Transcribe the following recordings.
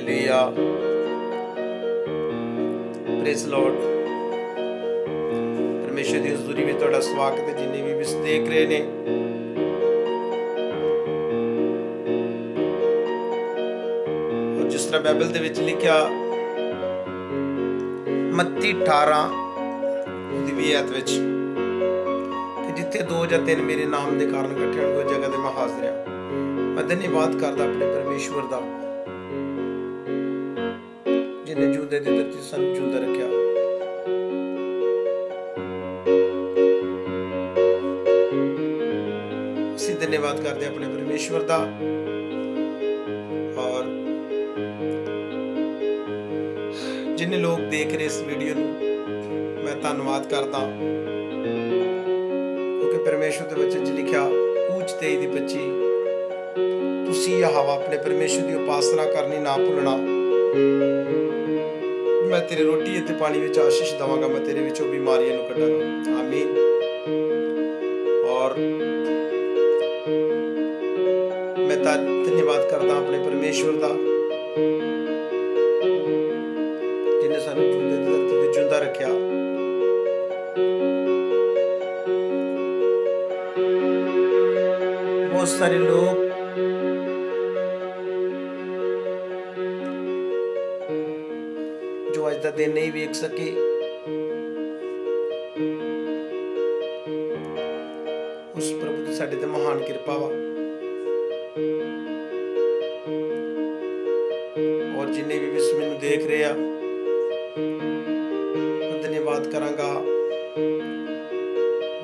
Hallelujah, praise Lord. परमेश्वर की हज़ूरी में तुहाडा स्वागत है। जिन्हें भी इस देख रहे ने, और जिस तरह बाइबल दे विच लिखिया मत्ती 18 दी 20 आयत विच कि जिथे 2 या 3 मेरे नाम के कारण इकट्ठे होणगे उस जगह ते मैं हाज़र हां। मैं धन्यवाद करदा अपने परमेश्वर दा जिन्हें जिंदे दी धरती सानू जिंदा रखिया। असीं धन्यवाद करते अपने परमेश्वर दा। और जिन्हें लोग देख रहे इस वीडियो नूं मैं धन्यवाद करदा, क्योंकि परमेश्वर दे वचन च लिखिया कूच 23:25 तुसीं यहोवा अपने परमेश्वर की उपासना करनी ना भुलना। मैं तेरे रोटी ते पानी विच आशीष दवांगा, मैं तेरे विचों बीमारियां नूं कढांगा। आमीन। और मैं धन्यवाद करता अपने परमेश्वर दा जिन्हें सानू जिंदे दी धरती ते जिंदा रखिया। बहुत सारे लोग जो अज दा दिन नहीं वेख सके, उस प्रभु की साडे ते महान कृपा वा। और जिन्हें भी विश्व में देख रहे हैं, मैं धन्यवाद करांगा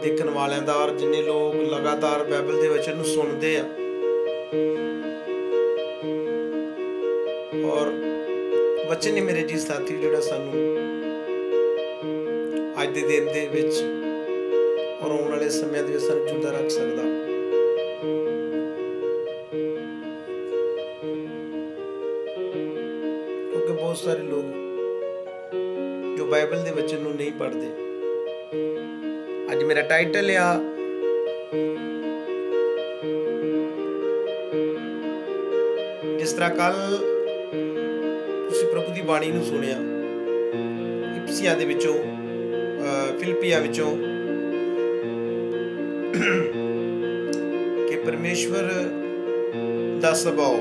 देखने वालों का। और जिन्हें लोग लगातार बाइबल के वचन नूं सुनते हैं और वचन ही मेरे जी साथी जिहड़ा सानू अज दे दिन दे विच और आने वाले समय दे विच सानू जिंदा रख सकदा। क्योंकि बहुत सारे लोग जो बाइबल के वचन नूं नहीं पढ़ते। आज मेरा टाइटल है जिस तरह कल तुसीं प्रभु की बाणी नूं सुनिया इफिसियां दे विचों फिलिपियां विचों कि परमेश्वर दा सुभाव।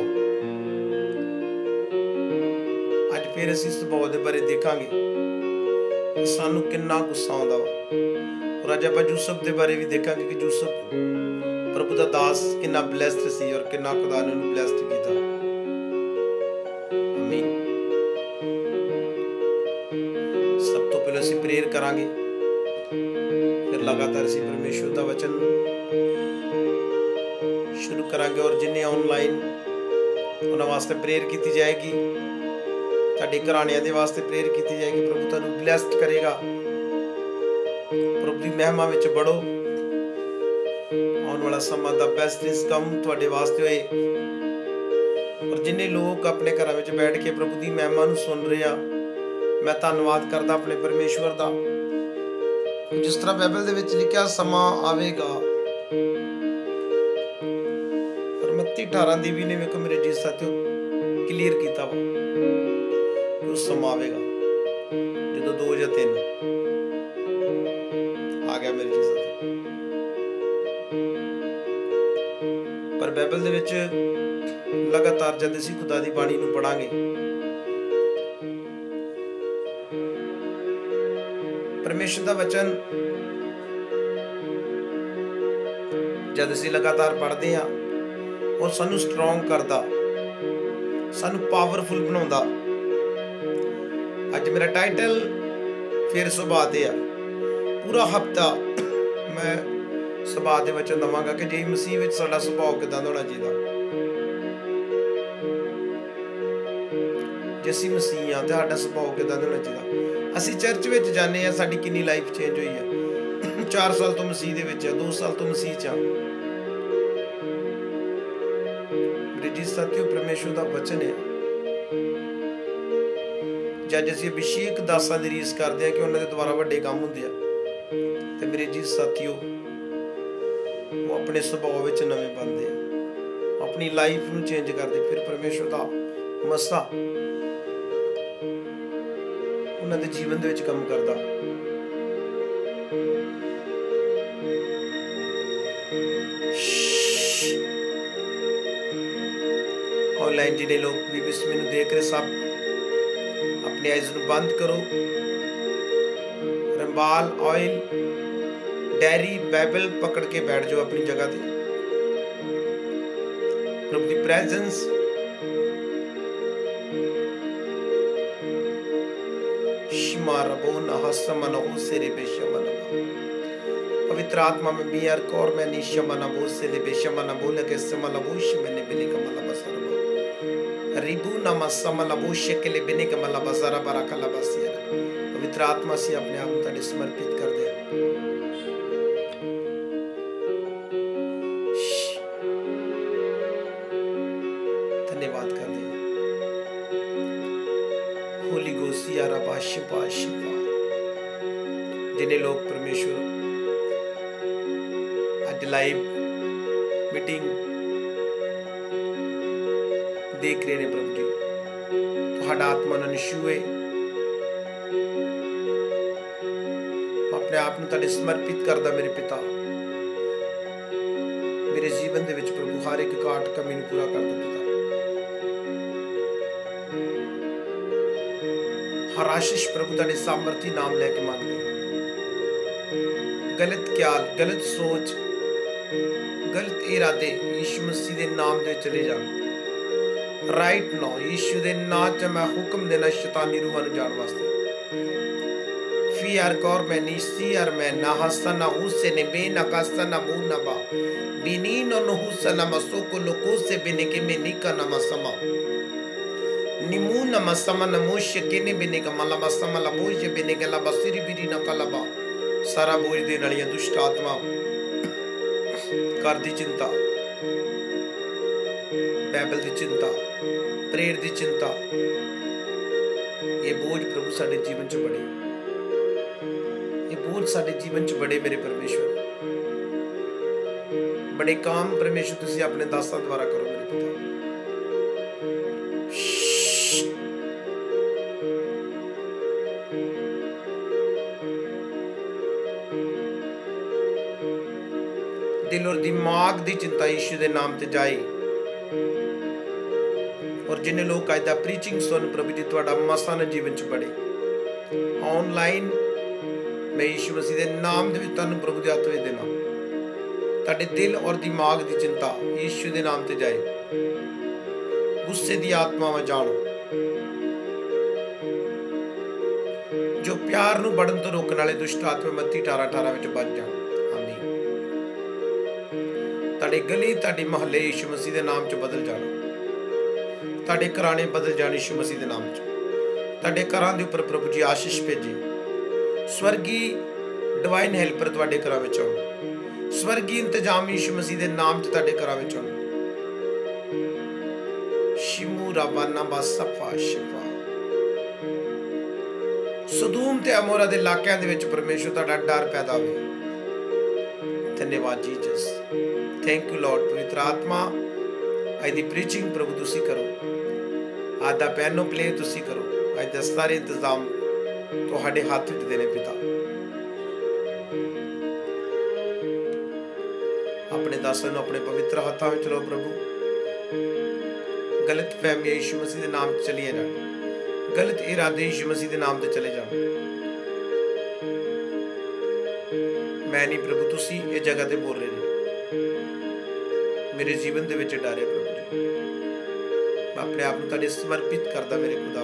अज फिर असीं सुभाव दे बारे देखांगे कि सानू किन्ना गुस्सा आउंदा वा। और अज आपां यूसुफ दे बारे भी देखांगे कि यूसुफ प्रभु दा दास किन्ना ब्लेस्ड सी और किन्ना खुदा ने उन्हें ब्लेस्ड कीता। आमीन। सब तो पहले असीं प्रेयर करांगे, फिर लगातार असीं परमेश्वर दा वचन शुरू करांगे। और जिन्हें ऑनलाइन उन्हां वास्ते प्रेयर की जाएगी, साडे घराणियां दे वास्ते प्रेयर की जाएगी। प्रभु तुहानू ब्लेस्ड करेगा। प्रभु की महिमा विच बढ़ो। आने वाला समा दा बेस्ट इज कम तुहाडे वास्ते होए। और जिन्हें लोग अपने घरां विच बैठ के प्रभु की महिमा नूं सुन रहे आ, मैं धन्यवाद करदा अपने परमेश्वर दा। जिस तरह बाइबल दे विच लिखिया समा आवेगा, और मत्ती 18 दी 20 ने वेखो मेरे जी साथियों क्लीयर कीता वा कि उस समा आवेगा जदों 2 या 3 आ गया मेरे जी साथियों। पर बाइबल दे विच लगातार जद असीं खुदा दी बाणी नूं पढ़ांगे, परमेश्वर दा वचन जद असीं लगातार पढ़दे हां और सानू स्ट्रॉन्ग करदा, सानू पावरफुल बनाउंदा। अज मेरा टाइटल फिर सुभाव ते आ। पूरा हफ्ता मैं सुभाव दे वचन दवांगा कि जे मसीह विच साडा सुभाव किदां दा होना चाहिदा। जे असीं मसीह हां ते साडा सुभाव किदां दा होना चाहिदा। असीं चर्च विच जाने आ, साडी किन्नी लाइफ चेंज होई है। 4 साल तो मसीह दे विच आ, 2 साल तो मसीह च आ। मेरे जी साथियों परमेश्वर दा वचन है। जद असीं अभिषेक दासां दी रीस करदे आ कि उन्हां दे द्वारा वड्डे काम हुंदे आ, ते मेरे जी साथियों वो अपने सुभाव विच नवें बनदे आ, अपनी लाइफ नूं चेंज करदे। फिर परमेश्वर दा मसा ਉਹਨਾਂ ਦੇ ਜੀਵਨ ਦੇ ਵਿੱਚ ਕੰਮ ਕਰਦਾ। ऑनलाइन जिन्हें लोग भी मैनू देख रहे सब अपने आइज नू बंद करो। रंबाल ऑयल डेयरी बाइबल पकड़ के बैठ जाओ अपनी जगह पे। प्रभु की प्रेजेंस पवित्र आत्मा में मियार कौर में निशमना बोस से लेबे शमना बोले के समला बोश मैंने बिने कमला बसरबा रिबू नमा समला बोश के ले बिने कमला बसरा बराकला बसिया। पवित्र आत्मा से अपने आप को समर्पित कर दे। धन्यवाद कर दे। होली गोसिया रबा शिफा शिफा। जिन्हें लोग परमेश्वर आज लाइव मीटिंग देख रहे हैं प्रभु जी, तुहाडा आत्मा नाल छूए। अपने आप नूं तुहाडे समर्पित करदा मेरे पिता। मेरे जीवन दे विच प्रभु हर एक घाट कमी नूं पूरा कर दो पिता। हर आशीष प्रभु तुहाडे सामर्थी नाम लेके मांगदे। गलत ख्याल, गलत सोच, गलत इरादे यीशु मसीह दे नाम दे चले जान। राइट नाउ यीशु दे नाम च मैं हुक्म देना शैतानी रूहां नूं जाण वास्ते। फियर कौर मैं नीसी अर मैं ना हसन हुसे ने बे ना कसन मु नबा बिनी नो हुसन मसोको लोको से बिने के में निका न मसमा निमू न मसमा न मोश के ने बिने का मला मसमा ला बोझ बिने के ला बसिरी बिरी न कलबा। सारा बोझ देने वाली दुष्ट आत्मा कर दी चिंता, बाइबल दी चिंता, प्रेयर दी चिंता, ये बोझ प्रभु साडे जीवन च बड़े, ये बोझ साडे जीवन च बड़े। मेरे परमेश्वर बड़े काम परमेश्वर तुसी अपने दासां द्वारा करो मेरे पिता। दिल और दिमाग दी चिंता यीशु दे नाम ते जाए। और जिन्हें लोग कायदा प्रीचिंग सुन प्रभु जी तुहाडा मसा न जीवन च बढ़े। ऑनलाइन मैं यीशु मसीह दे नाम दे विच तुहानू प्रभु दे हत्थ विच देना। तुहाडे दिल और दिमाग दी चिंता यीशु दे नाम ते जाए। गुस्से दी आत्मावां जानो जो प्यार नू बढ़न तो रोकण वाले दुष्ट आत्मा मत्ती 18:18 विच बच जाण। ताड़े गली ताड़ी महल्ले यीशु मसीह दे नाम च बदल जाना। ताड़े घराने बदल जाने यीशु मसीह दे नाम च। ताड़े घरां दे उपर प्रभु जी आशीष भेजे। स्वर्गी डिवाइन हेल्पर तुहाडे घरां विच आउण। स्वर्गी इंतजाम यीशु मसीह दे नाम च तुहाडे घरां विच आउण। शिमू रबाना बसफा शिफा। सदूम ते अमोरा दे इलाकिਆਂ दे विच परमेश्वर तुहाडा डर पैदा होवे। धन्यवाद जीसस। Thank you Lord. पवित्र आत्मा आज दी प्रीचिंग प्रभु तुसी करो। आज दा पैनो प्ले तुसी करो। आज दा सारे इंतजाम तुहाडे हाथ विच देने पिता। अपने दासां नूं अपने पवित्र हाथां विच लो प्रभु। गलत फहमी यीशु मसीह दे नाम च चलिए जाण। गलत इरादे यीशु मसीह दे नाम ते चले जाण। मैं नहीं प्रभु तुसी ये जगह ते बोल रहे हो। मेरे जीवन दे विच डर है प्रभु जी। मैं अपने आप को तुहाडे समर्पित करदा मेरे खुदा।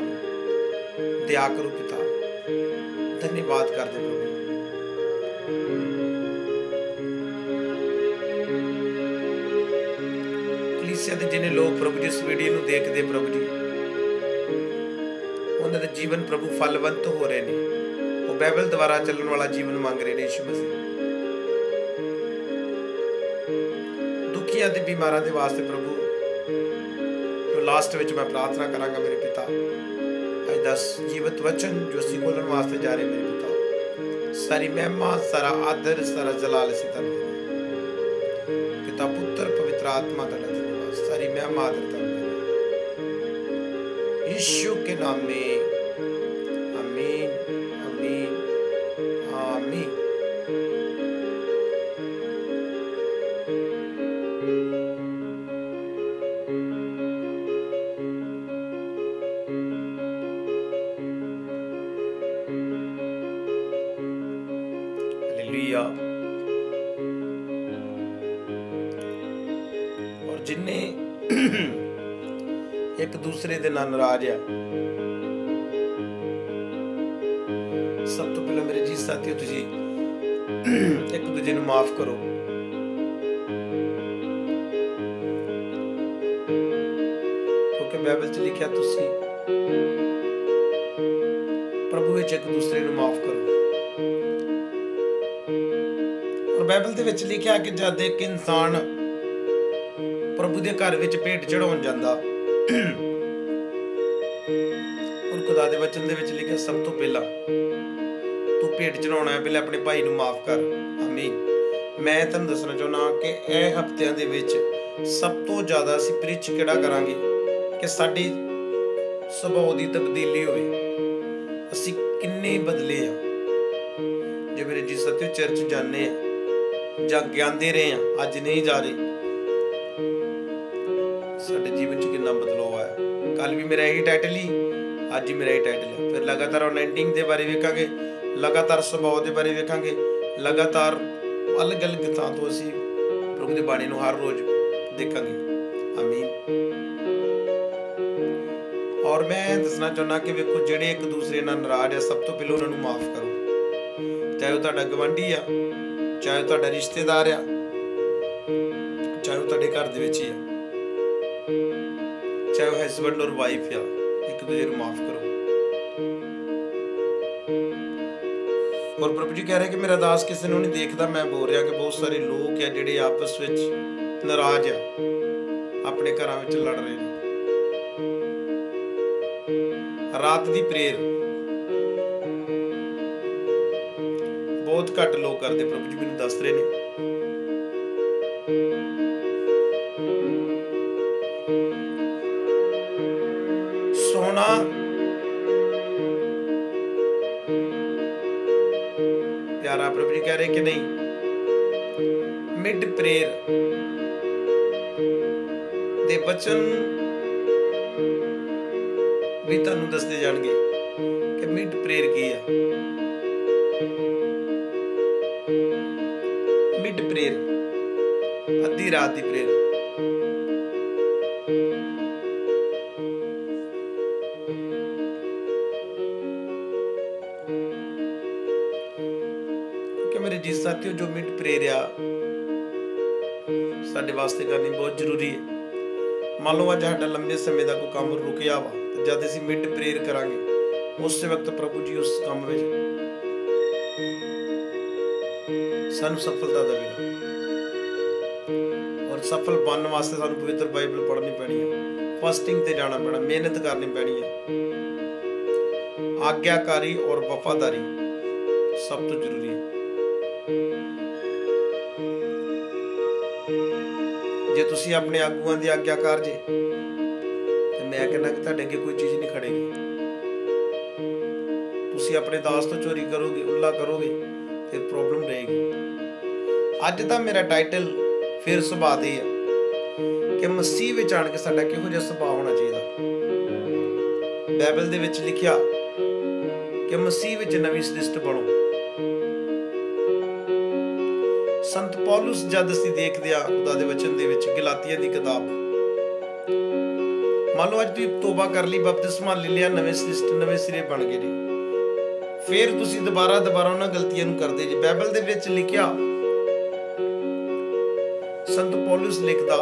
दया करो पिता। धन्यवाद कर दे प्रभु। कलीसिया दे जिन्हें लोग प्रभु जी इस वीडियो नूं देखदे प्रभु जी उन्हां दे जीवन प्रभु फलवंत हो रहे ने। वो बाइबल द्वारा चलण वाला जीवन मांग रहे ने यीशु मसीह। दुखियां ते बीमारां दे वास्ते प्रभु तो लास्ट विच मैं प्रार्थना करांगा मेरे पिता। अज दस जीवित वचन जो असीं बोलण वास्ते जा रहे मेरे पिता। सारी महिमा, सारा आदर, सारा जलाल असीं तैनूं देने पिता, पुत्र, पवित्र आत्मा तुहाडा धन्यवाद। सारी महिमा आदर तैनूं देने यीशु के नाम में आमीन। हालेलुया। और जिन्ने एक दूसरे दे नाल नाराज आ, सब तो पहले मेरे जी साथियों तुसी एक दूजे नूं माफ करो। क्योंकि बाइबल च लिखिया तुसी प्रभु विच एक दूसरे नूं माफ करो। और बाइबल दे विच लिखिया कि जद एक इंसान प्रभु दे घर विच भेंट चढ़ाउण जांदा और खुदा दे वचन दे विच लिखिया सब तो पहला तू भेंट चढ़ाउणा है पहले अपने भाई नूं माफ कर। आमीन। मैं तुहानूं दसना चाहुंदा कि ਇਹ ਹਫ਼ਤਿਆਂ ਦੇ ਵਿੱਚ ਸਭ ਤੋਂ ਜ਼ਿਆਦਾ ਅਸੀਂ ਪ੍ਰੀਚ ਕਿਹੜਾ ਕਰਾਂਗੇ ਕਿ ਸਾਡੀ ਸੁਭਾਅ ਦੀ ਤਬਦੀਲੀ ਹੋਵੇ। ਅਸੀਂ ਕਿੰਨੇ ਬਦਲੇ ਆ। ਜੇ ਮੇਰੇ ਜੀ ਸਤਿਓ ਚਰਚ ਜਾਂਦੇ ਆ ਜਾਂ ਜਾਂਦੇ ਰਹੇ ਆ, ਅੱਜ ਨਹੀਂ ਜਾ ਰਹੇ, ਸਾਡੇ ਜੀਵਨ 'ਚ ਕਿੰਨਾ ਬਦਲਾਅ ਆਇਆ। ਕੱਲ ਵੀ ਮੇਰਾ ਇਹੀ ਟਾਈਟਲ ਹੀ, ਅੱਜ ਹੀ ਮੇਰਾ ਇਹ ਟਾਈਟਲ ਹੈ। ਫਿਰ ਲਗਾਤਾਰ ਅਨਾਇੰਟਿੰਗ ਦੇ ਬਾਰੇ ਵੇਖਾਂਗੇ, लगातार सुभाव के बारे वेखांगे, लगातार अलग अलग थां तो असीं प्रभु की बाणी नूं हर रोज देखांगे। आमीन। और मैं दसना चाहुंदा कि वेखो जिहड़े एक दूसरे नाल नाराज है, सब तो पहले उन्हां नूं माफ करो। चाहे वो तुहाडा गवांढी आ, चाहे वो तुहाडा रिश्तेदार आ, चाहे वो तुहाडे घर दे विच ही आ, चाहे वो हस्बैंड और वाइफ आ, एक दूजे नूं माफ करो। और प्रभु जी कह रहे कि मेरा दास किसी ने नहीं देखता। मैं बोल रहा कि बहुत सारे लोग है जिहड़े आपस विच नाराज आ, अपने घरां विच लड़ रहे हैं। रात दी प्रेयर बहुत घट लोग करते, प्रभु जी मैनूं दस रहे ने। सोना प्यारा, प्रभु जी कह रहे कि नहीं, मिड प्रेयर दे वचन भी तुहानूं दसदे जाणगे कि मिड प्रेयर की है। मिड प्रेयर, अद्धी रात दी प्रेयर। मेरे जी साथियों, जो मिड प्रेयर आ साडे वास्ते करनी बहुत जरूरी है। मान लो अज साडा लंबे समय का कोई काम रुकिया वा, तो जब असीं मिड प्रेयर करांगे उस वक्त प्रभु जी उस काम में सानू सफलता देवेगा। और सफल बनने वास्ते सानू पवित्र बाइबल पढ़नी पैनी है, फास्टिंग ते जाना पैना, मेहनत करनी पैनी है। आज्ञाकारी और वफादारी सब तो जरूरी है। जे तुसी अपने आगूआं दी आग्याकार जे, ते मैं कहना कि तुहाडे अगे कोई चीज़ नहीं खड़ेगी। तुसी अपने दास तो चोरी करोगे, उल्ला करोगे, फिर प्रॉब्लम रहेगी। अज दा मेरा टाइटल फिर सुभाਅ दी है कि मसीह विच आण के साडा किहो जिहा सुभाਅ होना चाहिए। बाइबल दे विच लिखिया कि मसीह विच नवीं सृष्टि बनो। संत पौलुस जद असीं देखदे आ खुदा दे वचन दे विच गलातिया दी किताब, मान लो अज तुसीं तौबा कर ली, बपतिस्मा ले लिया, नवें सृष्टि नवें सिरे बन गए जी, फिर तुसीं दोबारा उन्हां गलतियां नूं करदे जी। बाइबल दे विच लिखिया, संत पौलुस लिखदा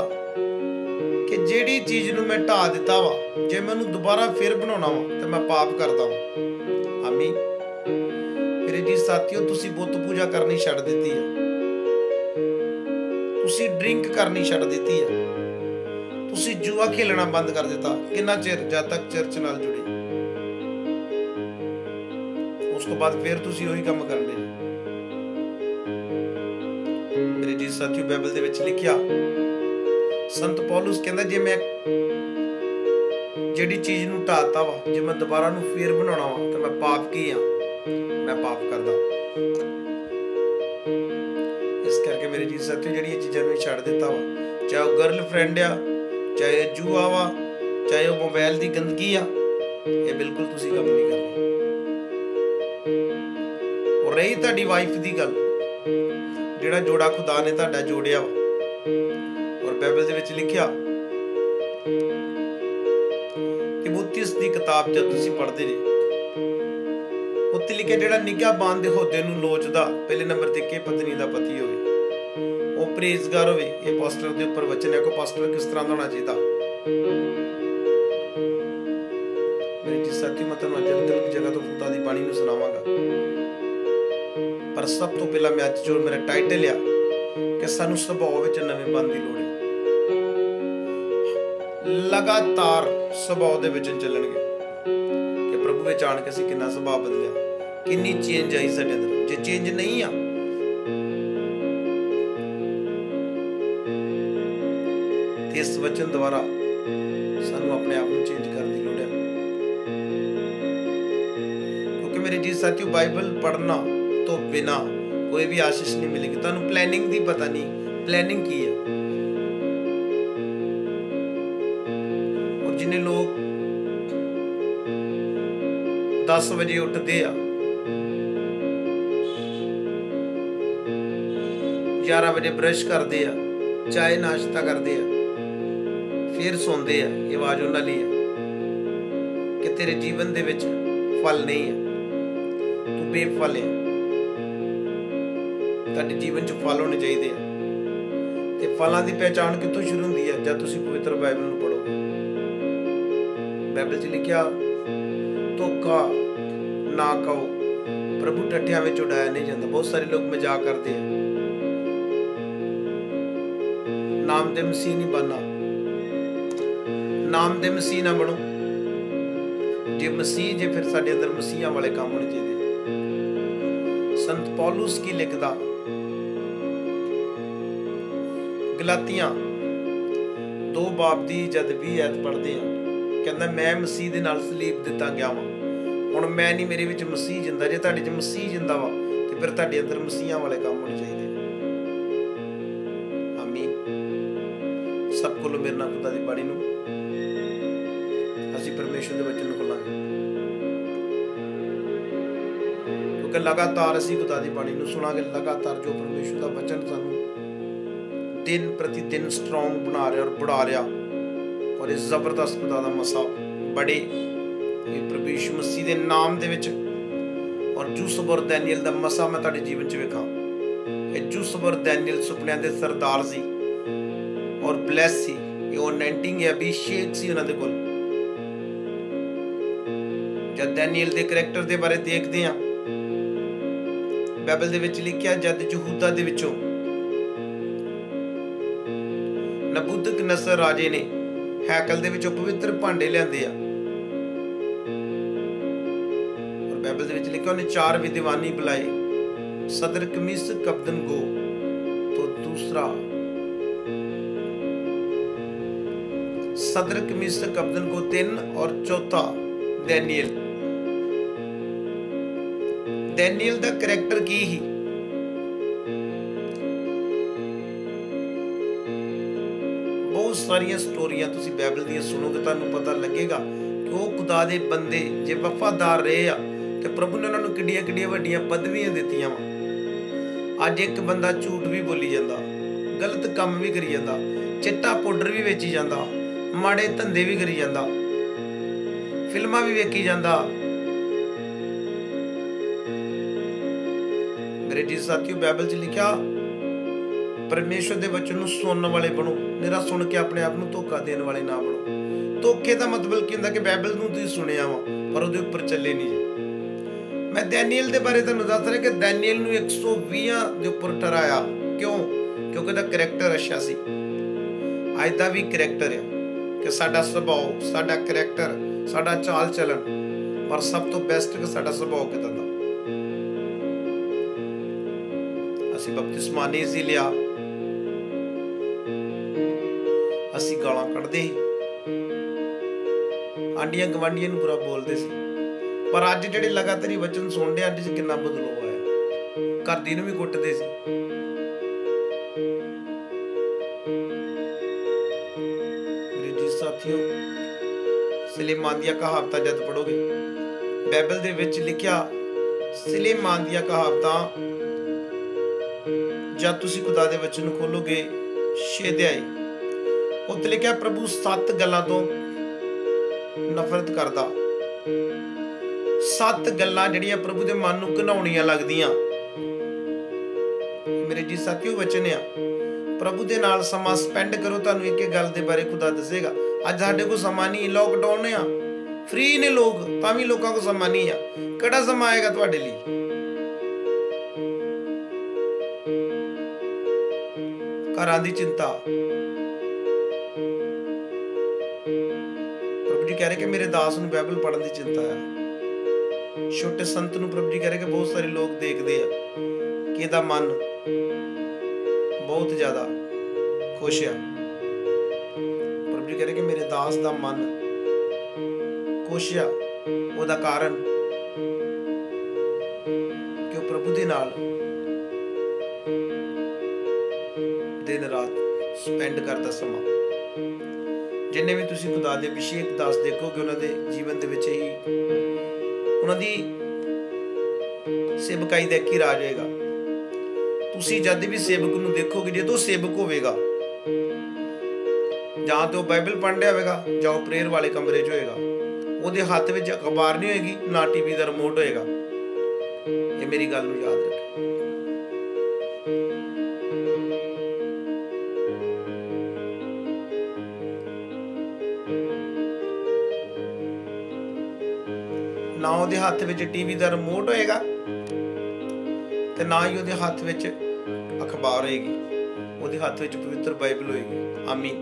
कि जिहड़ी चीज़ नूं मैं ढा दित्ता वा, जे मैनूं दोबारा फिर बनाउणा वा ते मैं पाप करदा वां। आमीन। मेरे जी साथियों, तुसीं बुत पूजा करनी छड्ड दित्ती है, तुसी ड्रिंक करनी छड्ड दित्ती है, तुसी जुआ खेलना बंद कर दिता। कितना चिर? जद तक चर्च नाल जुड़े। उसको बाद फिर तुसी वही काम करने। मेरे जी साथियों, बाइबल दे विच लिखिया, संत पौलुस कहंदा जे मैं जिहड़ी चीज़ नूं ढाता वा, जे मैं दोबारा नूं फिर बनाउणा वा ते मैं पाप की हां, मैं पाप करदा। इस करके मेरे जी साथियों, जिहड़ियां चीज़ां नूं छड्ड दित्ता वा, चाहे वो गर्लफ्रेंड आ, चाहे जुआ वा, चाहे वो मोबाइल की गंदगी आ, ये बिल्कुल तुसीं काम नहीं करना। और रही तुहाडी वाइफ की गल, ਜਿਹੜਾ ਜੋੜਾ ਖੁਦਾ ਨੇ ਤੁਹਾਡਾ ਜੋੜਿਆ ਵਾ। ਔਰ ਬਾਈਬਲ ਦੇ ਵਿੱਚ ਲਿਖਿਆ ਤਿਮੋਥੀਉਸ ਦੀ ਕਿਤਾਬ ਜਦ ਤੁਸੀਂ ਪੜ੍ਹਦੇ ਜੀ, ਉੱਤੇ ਲਿਖਿਆ ਜਿਹੜਾ ਨਿਗਾਹਬਾਨ ਦੇ ਅਹੁਦੇ ਨੂੰ ਲੋਚਦਾ, ਪਹਿਲੇ ਨੰਬਰ ਤੇ ਕਿ ਪਤਨੀ ਦਾ ਪਤੀ ਹੋਵੇ, ਉਹ ਪ੍ਰੇਜ਼ਗਾਰ ਹੋਵੇ। ਇਹ ਪਾਸਟਰ ਦੇ ਉੱਪਰ ਵਚਨ ਹੈ ਕਿ ਪਾਸਟਰ ਕਿਸ ਤਰ੍ਹਾਂ ਦਾ ਹੋਣਾ ਚਾਹੀਦਾ। ਮੇਰੇ ਜੀ ਸਾਥੀ, ਮੈਂ ਤੁਹਾਨੂੰ ਅੱਜ ਜਗ੍ਹਾ ਤੋਂ ਖੁਦਾ ਦੀ ਬਾਣੀ ਨੂੰ ਸੁਣਾਵਾਂਗਾ, ਪਰ ਸਭ ਤੋਂ ਪਹਿਲਾਂ ਮੈਂ ਅੱਜ ਜੋ ਮੇਰਾ ਟਾਈਟਲ ਆ ਕਿ ਸਾਨੂੰ ਸੁਭਾਅ ਵਿੱਚ ਨਵੇਂ ਬਣ ਦੀ ਲੋੜ ਹੈ। ਲਗਾਤਾਰ ਸੁਭਾਅ ਦੇ ਵਿੱਚ ਚੱਲਣਗੇ ਕਿ ਪ੍ਰਭੂ ਵਿੱਚ ਆਣ ਕੇ ਅਸੀਂ ਕਿੰਨਾ ਸੁਭਾਅ ਬਦਲਿਆ, ਕਿੰਨੀ ਚੇਂਜ ਆਈ ਸਾਡੇ ਅੰਦਰ। ਜੇ ਚੇਂਜ ਨਹੀਂ ਆ ਤੇ ਇਸ ਵਚਨ ਦੁਆਰਾ ਸਾਨੂੰ ਆਪਣੇ ਆਪ ਨੂੰ ਚੇਂਜ ਕਰਨ ਦੀ ਲੋੜ ਹੈ। ਕਿਉਂਕਿ ਮੇਰੇ ਜੀ ਸਾਥੀਓ, ਬਾਈਬਲ ਪੜ੍ਹਨਾ ਤੋਂ ਬਿਨਾ ਕੋਈ ਵੀ ਆਸ਼ੀਸ਼ ਨਹੀਂ ਮਿਲੇਗੀ। ਤੁਹਾਨੂੰ ਪਲੈਨਿੰਗ ਦੀ ਪਤਾ ਨਹੀਂ ਪਲੈਨਿੰਗ ਕੀ ਹੈ। ਔਰ ਜਿੰਨੇ ਲੋਕ 10 ਵਜੇ ਉੱਠਦੇ ਆ, 11 ਵਜੇ ਬ੍ਰਸ਼ ਕਰਦੇ ਆ, ਚਾਹ ਨਾਸ਼ਤਾ ਕਰਦੇ ਆ, ਫਿਰ ਸੌਂਦੇ ਆ, ਇਹ ਆਵਾਜ਼ ਉਹਨਾਂ ਲਈ ਹੈ ਕਿ ਤੇਰੇ ਜੀਵਨ ਦੇ ਵਿੱਚ ਫਲ ਨਹੀਂ ਹੈ, ਤੂੰ ਬੇਫਲ ਹੈ। ਤੁਹਾਡੇ ਜੀਵਨ 'ਚ ਫਲ ਹੋਣੇ ਚਾਹੀਦੇ ਆ। ਤੇ ਫਲਾਂ ਦੀ ਪਹਿਚਾਣ ਕਿੱਥੋਂ ਸ਼ੁਰੂ ਹੁੰਦੀ ਹੈ? ਜਦ ਤੁਸੀਂ ਪਵਿੱਤਰ ਬਾਈਬਲ ਨੂੰ ਪੜ੍ਹੋਗੇ। ਬਾਈਬਲ 'ਚ ਲਿਖਿਆ, ਧੋਖਾ ਨਾ ਕਹੋ, ਪ੍ਰਭੂ ਟੱਠਿਆਂ ਵਿੱਚ ਉਡਾਇਆ ਨਹੀਂ ਜਾਂਦਾ। ਬਹੁਤ ਸਾਰੇ ਲੋਕ ਮਜ਼ਾਕ ਕਰਦੇ ਆ, ਨਾਮ ਦੇ ਮਸੀਹ ਨਹੀਂ ਬਣਨਾ। ਨਾਮ ਦੇ ਮਸੀਹ ਨਾ ਬਣੋ। ਜੇ ਮਸੀਹ ਜੇ, ਫਿਰ ਸਾਡੇ ਅੰਦਰ ਮਸੀਹਾਂ ਵਾਲੇ ਕੰਮ ਹੋਣੇ ਚਾਹੀਦੇ। ਸੰਤ ਪੌਲੁਸ ਕੀ ਲਿਖਦਾ ਗਲਾਤੀਆਂ 2 ਬਾਬ ਦੀ ਜਦ 20 ਐਤ ਪੜ੍ਹਦੇ ਆ, ਕਹਿੰਦਾ ਮੈਂ ਮਸੀਹ ਦੇ ਨਾਲ ਸਲੀਬ ਦਿੱਤਾ ਗਿਆ ਵਾਂ। ਹੁਣ ਮੈਂ ਨਹੀਂ, ਮੇਰੇ ਵਿੱਚ ਮਸੀਹ ਜਿੰਦਾ। ਜੇ ਤੁਹਾਡੇ 'ਚ ਮਸੀਹ ਜਿੰਦਾ ਵਾ ਤੇ ਫਿਰ ਤੁਹਾਡੇ ਅੰਦਰ ਮਸੀਹਾਂ ਵਾਲੇ ਕੰਮ ਹੋਣੇ ਚਾਹੀਦੇ। ਆਮੀਨ। ਸਭ ਕੋਲੋਂ ਮੇਰੇ ਨਾਲ ਖੁਦਾ ਦੀ ਬਾਣੀ ਨੂੰ ਅਸੀਂ ਪਰਮੇਸ਼ਰ ਦੇ ਵਚਨ ਨੂੰ ਖੋਲਾਂਗੇ, ਕਿਉਂਕਿ ਲਗਾਤਾਰ ਅਸੀਂ ਖੁਦਾ ਦੀ ਬਾਣੀ ਨੂੰ ਸੁਣਾਂਗੇ। ਲਗਾਤਾਰ ਜੋ ਪਰਮੇਸ਼ਰ ਦਾ ਵਚਨ ਸਾਨੂੰ ਦਿਨ ਪ੍ਰਤੀ ਦਿਨ ਸਟਰੋਂਗ ਬਣਾ ਰਿਹਾ ਔਰ बढ़ा ਰਿਹਾ। ਔਰ ਇਸ ਜ਼ਬਰਦਸਤ ਖੁਦਾ ਦਾ ਮਸਾ ਬੜੇ ਇਹ ਪ੍ਰਭੂ ਯਿਸੂ ਮਸੀਹ ਦੇ ਨਾਮ ਦੇ ਵਿੱਚ। ਔਰ ਯੂਸੁਫ ਔਰ ਦੈਨੀਅਲ ਦਾ ਮਸਾ ਮੈਂ ਤੁਹਾਡੇ ਜੀਵਨ 'ਚ ਵੇਖਾਂ। ਇਹ ਯੂਸੁਫ ਔਰ ਦੈਨੀਅਲ ਸੁਪਨਿਆਂ ਦੇ ਸਰਦਾਰ ਸੀ ਔਰ ਬਲੈਸ ਸੀ। ਇਹ ਅਨੌਇੰਟਿੰਗ ਹੈ, ਅਭਿਸ਼ੇਕ ਸੀ ਉਹਨਾਂ ਦੇ ਕੋਲ। ਜਦ ਦੈਨੀਅਲ ਦੇ ਕਰੈਕਟਰ ਦੇ ਬਾਰੇ ਦੇਖਦੇ ਹਾਂ, ਬਾਈਬਲ ਦੇ ਵਿੱਚ ਲਿਖਿਆ, ਜਦ ਯਹੂਦਾ ਦੇ ਵਿੱਚੋਂ ਨਬੂਕਦਨੇਸਰ ਰਾਜੇ ਨੇ ਹੈਕਲ ਦੇ ਵਿੱਚੋਂ ਪਵਿੱਤਰ ਭਾਂਡੇ ਲਿਆਂਦੇ ਆ। ਔਰ ਬਾਈਬਲ ਦੇ ਵਿੱਚ ਲਿਖਿਆ, ਉਹਨੇ 4 ਵਿਦਵਾਨੀ ਬੁਲਾਏ, ਸਦਰਕ ਮਿਸਕ ਅਬਦਨਗੋ ਤੋਂ ਦੂਸਰਾ, सदरक मिशक अबदनगो 3 और चौथा डैनियल। डैनियल दा करैक्टर की ही बहुत सारिया स्टोरियां तुसी बाइबल दी सुनोगे, तुहानू पता लगेगा कि वो खुदा दे बंदे जे वफादार रहे आ ते प्रभु ने उन्होंने किड्डियां किड्डियां वड्डियां पदवियां दित्तियां वा। अज एक बंदा झूठ भी बोली जांदा, गलत काम भी करी जांदा, चिट्टा पाउडर भी वेची जांदा, माड़े धंधे भी करी जांदा, फिल्मां भी वेखी जांदा। मेरे जी साथियों, बाइबल च लिखा परमेश्वर दे वचन नूं सुनने वाले बनो, निरा सुन के अपने आप नूं धोखा देने वाले ना बनो। धोखे का मतलब की हुंदा कि बाइबल नूं तुसीं सुनिया वा पर उहदे उपर चले नहीं जे। मैं डैनियल दे बारे तुहानूं दस रहा कि डैनियल नूं 120 दे उपर ठहराया। क्यों? क्योंकि उहदा करैक्टर अच्छा सी। अज दा भी करैक्टर है कि साडा सुभाव, साडा करैक्टर, साडा चाल चलन, पर सब तो बेस्ट कि साडा सुभाव किदां दा। असीं बपतिस्मा नहीं सी लिया, असीं गालां कढदे, आंडियां गवांडियां नूं बुरा बोलदे सी, पर अज जिहड़े लगातार वचन सुणदे अज किन्ना बदलाव आया। घर दी नूं भी कुੱਟਦੇ सी। साथियों, सुलेमान दी कहावतां जद पढ़ोगे, बाइबल दे विच लिखिया सुलेमान दी कहावतां जब तुसी खुदा दे वचन खोलोगे 6 अध्याय उत्ते लिखिया प्रभु 7 गल्लां तो नफरत करदा। 7 गल्लां जिहड़ियां प्रभु दे मन नूं घिनौणियां लगदियां। मेरे जी साथियों वचन आ प्रभु दे नाल समां स्पेंड करो, तुहानूं एक गल दे बारे खुदा दसेगा। अज साडे कोल समां नहीं, लॉकडाउन आ, फ्री ने लोग, तां भी लोकां कोल समां नहीं आ। किहड़ा समां आएगा तुहाडे लई? घरां दी चिंता। प्रभु जी कह रहे कि मेरे दास नूं बाइबल पढ़न दी चिंता है। छोटे संत नूं प्रभु जी कह रहे कि बहुत सारे लोग देखदे आ कि इहदा मन बहुत ज्यादा खुश है। प्रभु जी कह रहे कि मेरे दास दा मन खुश है। ਉਹਦਾ कारण कि प्रभु दे नाल दिन रात स्पेंड करदा समा। जिन्ने भी तुसी खुदा दे अभिषेक दास देखोगे उन्हां दे जीवन दे विच ही उन्हां दी सेवकाई दा की राज होएगा। तुसी जद भी सेवक नूं देखोगे, जे तो सेवक होवेगा जां तो बाइबल पढ़ रहा होगा जां प्रेयर वाले कमरे च होएगा, ਉਹਦੇ हत्थ विच अखबार नहीं होएगी, ना टीवी दा रिमोट होएगा। ये मेरी गल नूं याद रखो। ना ਉਹਦੇ हत्थ विच टीवी दा रिमोट होएगा ते ना ही ਉਹਦੇ हत्थ विच अखबार होएगी, ਉਹਦੇ हत्थ विच पवित्र बाइबल होएगी। आमीन।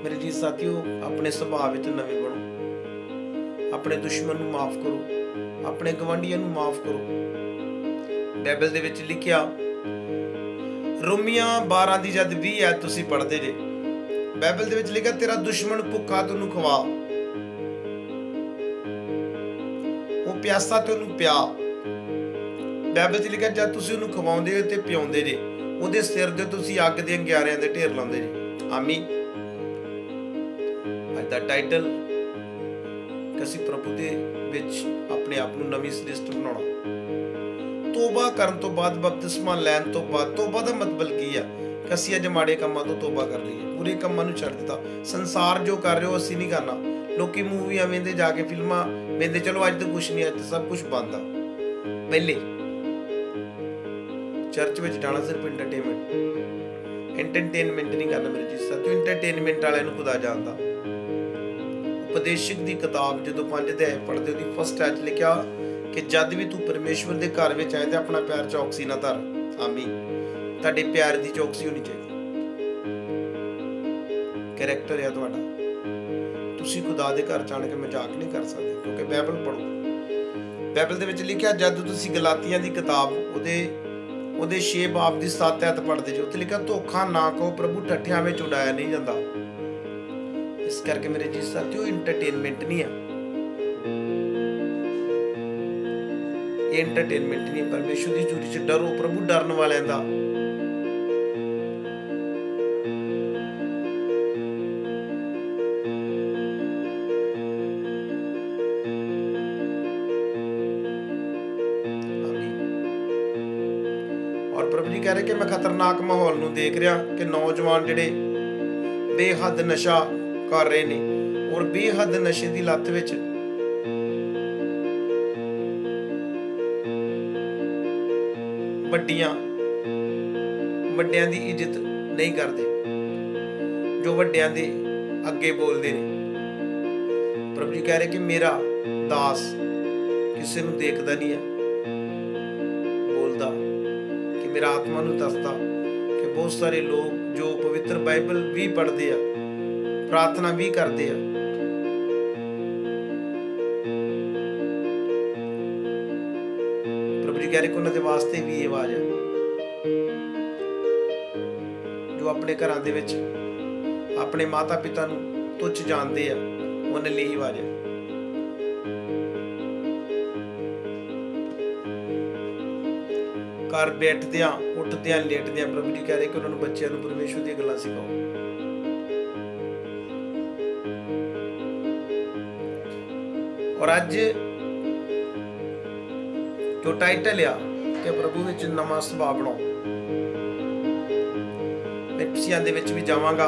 मेरे जी साथियों अपने सुभाव विच नवे बनो, अपने दुश्मन नूं माफ करो, अपने गवांढियां नूं माफ करो। बाइबल दे विच लिखिया रोमिया 12 दी जद 20 है तुसी पढ़दे जे, बाइबल दे विच लिखिया तेरा दुश्मन भुखा ते ओनू खवा, वो प्यासा ते ओनू पिया। बाइबल च लिखिया जद तुसी ओनू खवाउंदे ते पियाउंदे जे, ਉਹਦੇ सिर दे तुसी अग दे अंगियारियां दे ढेर लाउंदे जे। आमीन। अज दा टाइटल कि ਅਸੀਂ प्रभु दे विच अपने आप नूं नवीं सृष्टि बनाउणा। तोबा करन तो बाद, बपतिस्मा लैण तो बाद, तोबा दा मतलब की है कि ਅਸੀਂ अज माड़े कामां तो तोबा कर लईए, बुरे कामां नूं छड्ड दित्ता। संसार जो कर रहे हो ਅਸੀਂ नहीं करना। लोकी मूवियां वेंदे जाके फिल्मां वेंदे, चलो अज तो कुछ नहीं, अज तो सब कुछ बंद आ। पहले चर्च विच जाना सिर्फ एंटरटेनमेंट नहीं करना। मेरे जी साथियों एंटरटेनमेंट वालियां नूं खुदा जानदा। उपदेशक दी किताब जो 5 अध्याय पढ़ते हो फस्ट ऐच लिखा कि जद भी तू परमेश्वर के घर में आए तो अपना पैर चौकसी ना धर। आमीन। तुहाडे प्यार की चौकसी होनी चाहिए। कैरेक्टर है तुहाडा। तुसी खुदा दे घर जाण के मजाक नहीं कर सकते, क्योंकि बाइबल पढ़ो। बाइबल दे विच लिखिया जद तुसी गलातियां दी किताब ਉਹਦੇ 6 बाब की 7 ऐत पढ़ते जो, उत्ते लिखा धोखा ना कहो प्रभु ठट्ठियां विच उड़ाया नहीं जाता। इस करके मेरे जी साथियों इंटरटेनमेंट नहीं है, ये इंटरटेनमेंट नहीं है। परमेश्वर की झूठी च डरो, प्रभु डरन वालियां दा और प्रभु जी कह रहे कि मैं खतरनाक माहौल नूं देख रहा कि नौजवान जिहड़े बेहद नशा कर रहे ने और बेहद नशे की लत विच वड्डियां दी इज्जत नहीं करते, जो वड्डियां दे अगे बोलते ने। प्रभु जी कह रहे कि मेरा दास किसी नूं देखदा नहीं है, बोलदा कि मेरा आत्मा नूं दसदा कि बहुत सारे लोग जो पवित्र बाइबल भी पढ़ते हैं, प्रार्थना भी करते हैं, प्रभु जी कह रहे कि उन्हां दे वास्ते भी ये आवाज है। जो अपने घरां दे विच अपने माता पिता नूं तुच्छ जानते हैं, उन्हां लई ही आवाज है। घर बैठदियां उठदियां लेटदियां प्रभु जी कह रहे कि उन्होंने बच्चों को परमेश्वर दी गल्लां सिखाओ। और अज जो टाइटल आ कि प्रभु विच नवां सुभाव बनाओ, मैं इफसियां दे विच भी जावांगा,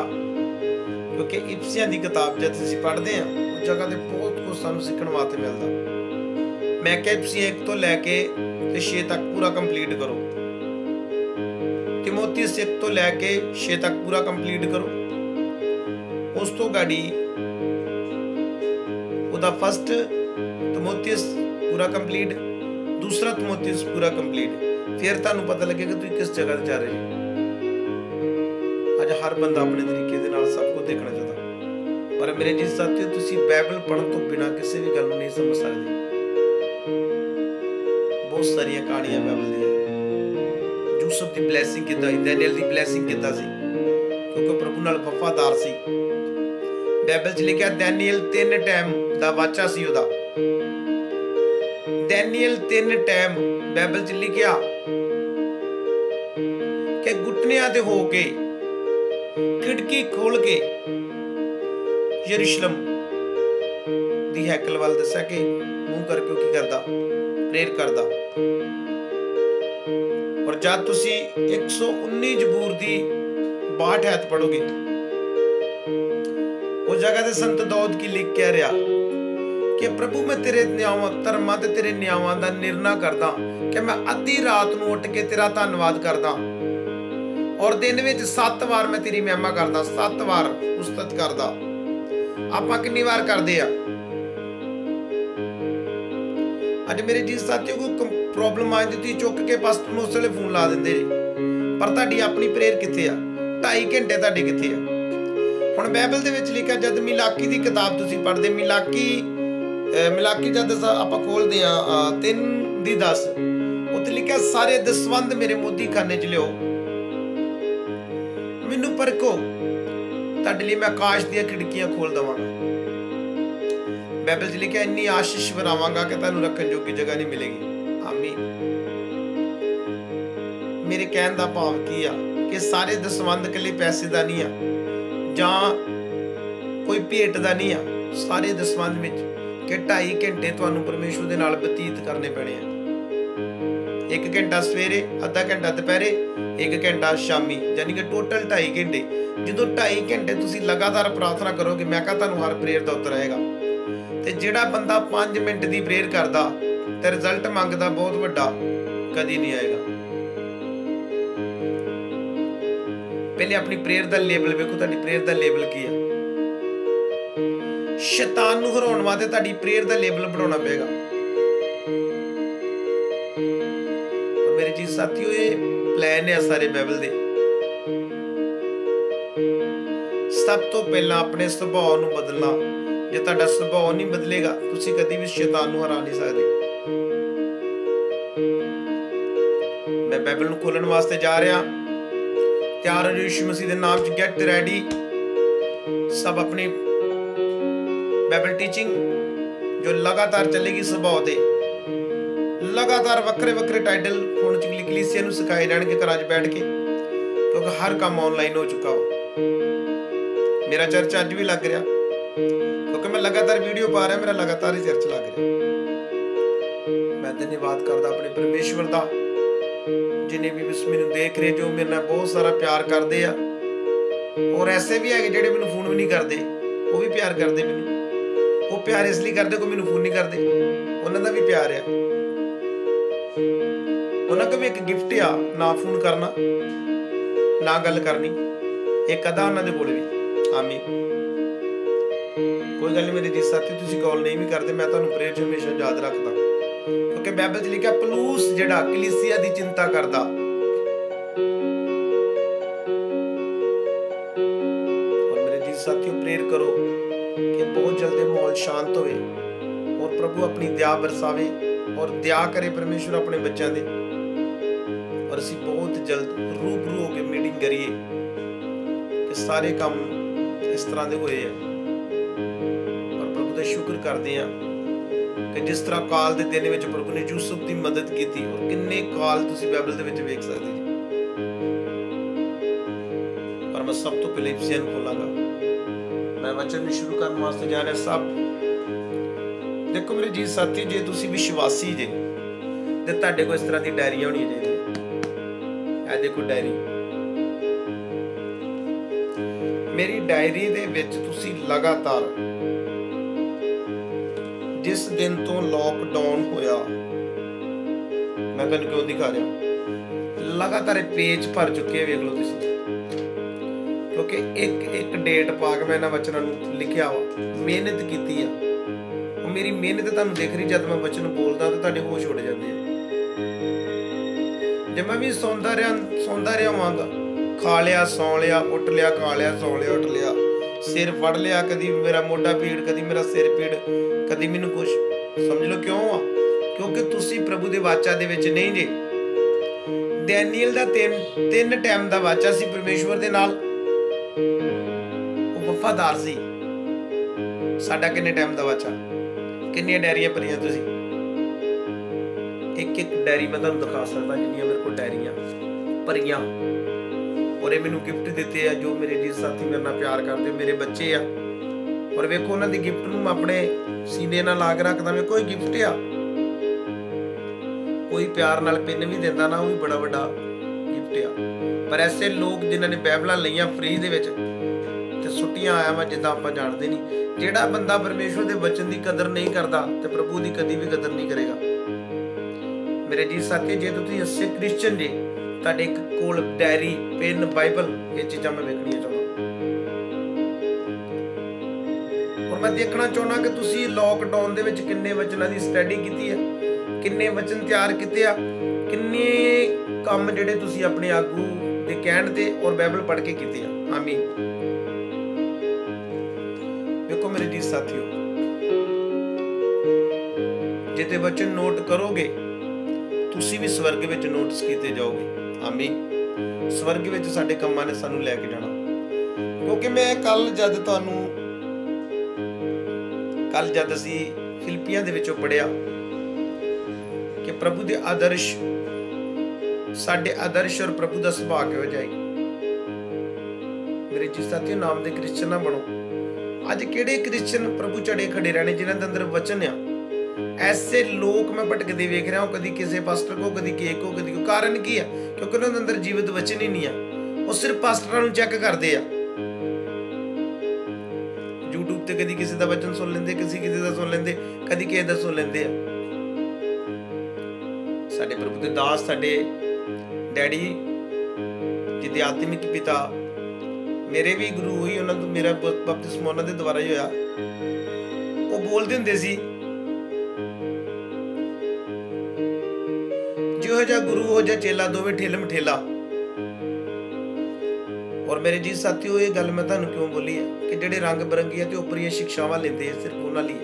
क्योंकि इफसियां दी किताब जद असीं पढ़दे हां उस जगह ते बहुत कुछ सानूं सीखण वास्ते मिलदा। मैं कहा इफसियां 1 तो लैके ते 6 तक पूरा कंप्लीट करो, तिमोथियुस 1 तो लैके 6 तक पूरा कंप्लीट करो। उस तो गाड़ी उदा फर्स्ट तिमोथियुस पूरा कंप्लीट, दूसरा तिमोथियुस पूरा कंप्लीट, फिर तुहानूं पता लगेगा तुसीं किस जगह ते जा रहे हो। अज हर बंदा अपने तरीके दे नाल सब कुछ देखना चाहता, पर मेरे जी साथियों तुसीं बाइबल पढ़न तो बिना किसी भी गल नूं नहीं समझ सकदे। बहुत सारियां कहानियां बाइबल दी, यूसुफ दी ब्लैसिंग किद्दां सी, डैनियल दी ब्लैसिंग किद्दां सी, क्योंकि प्रभु नाल वफादार सी। बाइबल च लिखिआ डैनियल 3 टाइम दा वाचा सी ओदा, डैनियल 3 टाइम बाइबल च लिखिआ कि घुटनियां ते हो के खिड़की खोल के यरूशलेम दी हैकल वाल दस्या के मुंह करके की करदा, प्रेयर करदा। और जब तुसी 119 जबूर दी 62 आयत पढ़ोगे, उस जगह ते संत दाऊद की लिख के रहा कि प्रभु मैं तेरे न्यावां धर्मां ते तेरे न्यावां दा निर्णय करदा कि मैं अद्धी रात नूं उठ के तेरा धन्नवाद करदा, और दिन विच 7 वार मैं तेरी महिमा करदा, 7 वार उस्तत करदा। आपां कितनी वार करदे आ? अज मेरे जी साथियों को प्रॉब्लम आ जाती चुक के पास्टर नूं उस वेले फोन ला दिंदे जी, पर तुहाडी अपनी प्रेयर कित्थे आ? 2.5 घंटे तुहाडे कित्थे आ? हुण बाइबल दे विच लिखिआ, जद मिलाकी दी किताब तुसीं पढ़दे, मिलाकी जद आपां खोलदे आ 3:10, उत्थे लिखिआ सारे दसवंध मेरे मोदी खाने च लिओ, मैनू परखो, तुहाडे लई मैं आकाश दी खिड़कियां खोल देवांगा। बाइबल च लिखिआ इन्नी आशीष बनावांगा कि तुहानूं रखण जोगी जगह नहीं मिलेगी। आमीन। मेरे कहण दा भाव की आ कि सारे दसवंध कल्ले पैसे दा नहीं आ जां कोई भेट दा नहीं आ, सारे दसवंध विच कि 2.5 घंटे तुहानूं परमेश्वर दे नाल बतीत करने पैणे आ। 1 घंटा सवेरे, आधा घंटा दोपहरे, 1 घंटा शामी, यानी कि टोटल 2.5 घंटे। जो 2.5 घंटे तुसीं लगातार प्रार्थना करोगे, मैं कहा तुहानूं हर प्रेयर दा उत्तर आएगा। ते जिहड़ा बंदा 5 मिनट दी प्रेयर करदा ते रिजल्ट मंगदा बहुत वड्डा, कदी नहीं आएगा। पहले अपनी प्रेयर दा लेवल वेखो, तुहाडी प्रेयर दा लेवल की है। शैतान नूं हराउण वास्ते तुहाडी प्रेयर दा लेवल बढ़ाउणा पेगा। और मेरे जी साथियों ये प्लान है सारे बाइबल दे। सब तो पहला अपने सुभाव नूं बदलना। जे तुहाडा सुभाव नहीं बदलेगा, तुसीं कदी भी शैतान नूं हरा नहीं सकदे। मैं बाइबल नूं खोलण वास्ते जा रहा, तैयार हो यीशु मसीह दे नाम च। Get ready. सब अपनी बाइबल टीचिंग जो लगातार चलेगी सुभाव दे, लगातार वक्रे वक्रे टाइटल हुण कलीसिया नूं सिखाए जाणगे घरां च बैठ के, क्योंकि हर काम ऑनलाइन हो चुका हो। मेरा चर्च अज भी लग रहा, क्योंकि मैं लगातार वीडियो पा रहा, मेरा लगातार ही चर्च लग रहा। मैं धन्यवाद करदा अपने परमेश्वर दा, जिन्हें भी मैनूं देख रहे, जो मेरे नाल बहुत सारा प्यार करदे आ, और ऐसे भी है जिहड़े मैनूं फोन भी नहीं करदे, वो भी प्यार करदे मैनूं। वो प्यार इसलिए करदे कोई मैनूं फोन नहीं करदे, उन्हां दा भी प्यार आ। उन्हां को भी एक गिफ्ट आ, ना फोन करना ना गल करनी, एक अदा उन्हां दे कोल भी। आमीन। कोई गल नहीं मेरे जी साथी, तुसीं कॉल नहीं भी करदे, मैं तुहानूं प्रेयर च हमेशा याद रखदा, क्योंकि बाइबल च लिखिआ पलूस जिहड़ा कलीसिया दी चिंता करदा। और मेरे जी साथियों प्रेयर करो कि बहुत जल्दी माहौल शांत होए और प्रभु अपनी दया बरसावे और दया करे परमेश्वर अपने बच्चों दे, और असीं बहुत जल्द रूबरू होकर मीटिंग करिए कि सारे काम इस तरह दे होए हैं। और प्रभु दा शुक्र करते हैं कि जिस तरह काल दे दिन विच प्रभु ने यूसुफ की मदद की, और किन्ने काल तुसीं बाइबल दे विच वेख सकदे जी। पर मैं सब तो पहले इफिसियां नूं खोलांगा। मैं वचन नूं शुरू करन वास्ते जा रहा। सब देखो मेरे जी साथी, जे तुसीं विश्वासी जे ते तुहाडे कोल इस तरह दी डायरियां होणीआं चाहीदियां। ਇਹ ਦੇਖੋ ਡਾਇਰੀ, ਮੇਰੀ ਡਾਇਰੀ ਦੇ ਵਿੱਚ ਤੁਸੀਂ ਲਗਾਤਾਰ जिस दिन तो लॉकडाउन होया, मैं तुहानू क्यों दिखा रहा, लगातार पेज भर चुके वेख लो तुसीं, क्योंकि एक एक डेट पा के मैं इन्हां वचनां नूं लिखिया वा, मेहनत कीती आ। मेरी मेहनत तुहानू दिख रही, जब मैं वचन बोलदा तो तुहाडे होश उड़ जांदे आ। जे मैं भी सौंदा रहा वांगा, खा लिया सौ लिया, उठ लिया, खा लिया सौ लिया, उठ लिया, सिर फड़ लिया, कदी मेरा मोढा पीड़, कदी मेरा सिर पीड़, कदी मैनू कुछ, समझ लो क्यों आ, क्योंकि तुसी प्रभु दे वाचा दे विच नहीं जे। डैनियल दा तीन टाइम दा वाचा सी परमेश्वर दे नाल, वो वफादार सी। साडा किन्ने टाइम दा वाचा, किन्नियां डायरियां भरियां तुसी, एक एक डायरी मैं तुहानू दिखा सकदा, जिन्नियां मेरे कोल डायरियां भरियां, और ये मैनू गिफ्ट दिते आ, जो मेरे जी साथी मेरे नाल प्यार करदे, मेरे बच्चे आ, और वेखो उन्हां दी गिफ्ट नूं मैं अपने सीने नाल ला के रखदा। मैं कोई गिफ्ट आ, कोई प्यार नाल पिन भी दिंदा ना, वो भी बड़ा वड्डा गिफ्ट आ। पर ऐसे लोग जिन्हां ने बाइबलां लईआं फ्री दे विच ते सुट्टियां आया मैं, जिद्दां आपां जाणदे नहीं। जिहड़ा बंदा परमेश्वर दे वचन दी कदर नहीं करदा ते प्रभु दी कदी भी कदर नहीं करेगा। मेरे जी साथी, जे तुसीं अच्छे क्रिश्चियन जे, ਤੁਹਾਡੇ ਕੋਲ ਡਾਇਰੀ, ਪੈਨ, ਬਾਈਬਲ, ਇਹ ਚੀਜ਼ਾਂ ਮੈਂ ਵੇਖਣੀਆਂ ਚਾਹੁੰਦਾ। ਔਰ ਮੈਂ ਦੇਖਣਾ ਚਾਹੁੰਦਾ ਕਿ ਤੁਸੀਂ ਲੋਕਡਾਊਨ ਦੇ ਵਿੱਚ ਕਿੰਨੇ ਵਚਨਾਂ ਦੀ ਸਟੱਡੀ ਕੀਤੀ ਹੈ, ਕਿੰਨੇ ਵਚਨ ਤਿਆਰ ਕੀਤੇ ਆ, ਕਿੰਨੇ ਕੰਮ ਜਿਹੜੇ ਤੁਸੀਂ ਆਪਣੇ ਆਗੂ ਦੇ ਕਹਿਣ ਤੇ ਔਰ ਬਾਈਬਲ ਪੜ੍ਹ ਕੇ ਕੀਤੇ ਆ। ਆਮੀਨ। ਵੇਖੋ ਮੇਰੇ ਜੀ ਸਾਥੀਓ, ਜੇ ਤੇ ਵਚਨ ਨੋਟ ਕਰੋਗੇ, ਤੁਸੀਂ ਵੀ ਸਵਰਗ ਵਿੱਚ ਨੋਟਿਸ ਕੀਤੇ ਜਾਓਗੇ। ਆਮੀਨ। ਸਵਰਗ ਵਿੱਚ ਸਾਡੇ ਕੰਮਾਂ ਨੇ ਸਾਨੂੰ ਲੈ ਕੇ ਜਾਣਾ। ਕਿਉਂਕਿ ਮੈਂ ਕੱਲ ਜਦ ਅਸੀਂ ਫਿਲਿੱਪੀਆਂ ਦੇ ਵਿੱਚੋਂ ਪੜ੍ਹਿਆ ਕਿ ਪ੍ਰਭੂ ਦੇ ਆਦਰਸ਼, ਸਾਡੇ ਆਦਰਸ਼ ਔਰ ਪ੍ਰਭੂ ਦਾ ਸੁਭਾਅ ਕਿਹੋ ਜਿਹਾ ਹੈ। ਮੇਰੇ ਜੀ ਸਾਥੀਓ, ਨਾਮ ਦੇ ਕ੍ਰਿਸਚਨ ਨਾ ਬਣੋ। ਅੱਜ ਕਿਹੜੇ ਕ੍ਰਿਸਚਨ ਪ੍ਰਭੂ ਚੜੇ ਖੜੇ ਰਹਿਣੇ ਜਿਨ੍ਹਾਂ ਦੇ ਅੰਦਰ ਵਚਨ ਆ। ऐसे लोग मैं भटकते वेख रहा हूँ, कभी किसी पास्टर को, कभी के को, कभी को। कारण की है? क्योंकि उन्होंने अंदर जीवित वचन ही नहीं है। वो सिर्फ पास्टरां नूं चेक करते हैं। यूट्यूब ते कभी किसी का वचन सुन लेंदे, किसी का सुन लेंदे, कभी किसी का सुन लेंदे। साडे प्रभु दे दास, साडे डैडी जिहदे आत्मिक पिता, मेरे भी गुरु होई, उन्हां तों मेरा बपतिस्मा उन्हां दे द्वारा ही होया। वो बोलदे हुंदे सी, जो जा गुरु हो जा चेला, दोवें ठेलम ठेला। और मेरे जी साथियों, ये गल मैं तुहानू क्यों बोली है कि जेडे रंग बिरंगियां ते उपरियां शिक्षावां लेंदे सिर्फ उन्हां लई।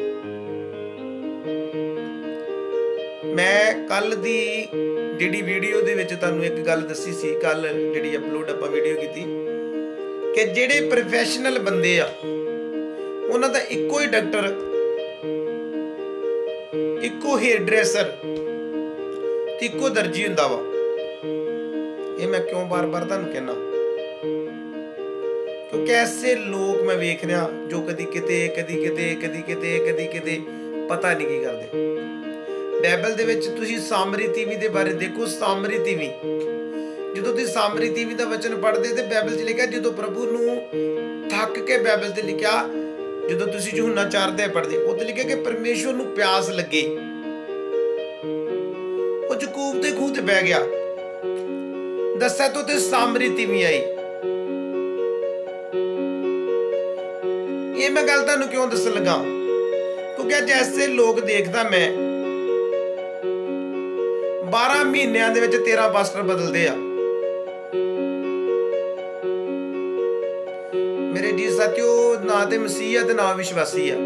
मैं कल दी जिहड़ी वीडियो दे विच तुहानू एक गल दसी सी, कल जिहड़ी अपलोड आपां वीडियो कीती, कि जेडे प्रोफैशनल बंदे आ, उन्हां दा इक्को ही डॉक्टर, इक्को हेयर ड्रेसर, इक्को दर्जी हुंदा वा। ये मैं क्यों बार बार तुहानू कहना, क्योंकि ऐसे लोग मैं वेख रहा जो कदी किते पता नहीं की करदे। बाइबल दे विच तुसीं सामरी तीवी दे बारे देखो। सामरी तीवी, जदों तुसीं सामरी तीवी दा वचन पढ़दे ते बाइबल च लिखिआ, जदों प्रभु नूं थक के बाइबल ते लिखिआ, जदों तुसीं यूहन्ना 4 अध्याय पढ़दे, उत्ते लिखिआ कि परमेश्वर नूं प्यास लगे, जकूब दे खूह ते बह गया। दस्या तो ते सामरी तीवी आई। ये मैं गल तुहानू क्यों दसन लगा, क्योंकि अज ऐसे लोग देखदा मैं, 12 महीनों दे विच 13 पास्टर बदलदे आ। मेरे जी साथियों, ना ते मसीह है ते ना विश्वासी है।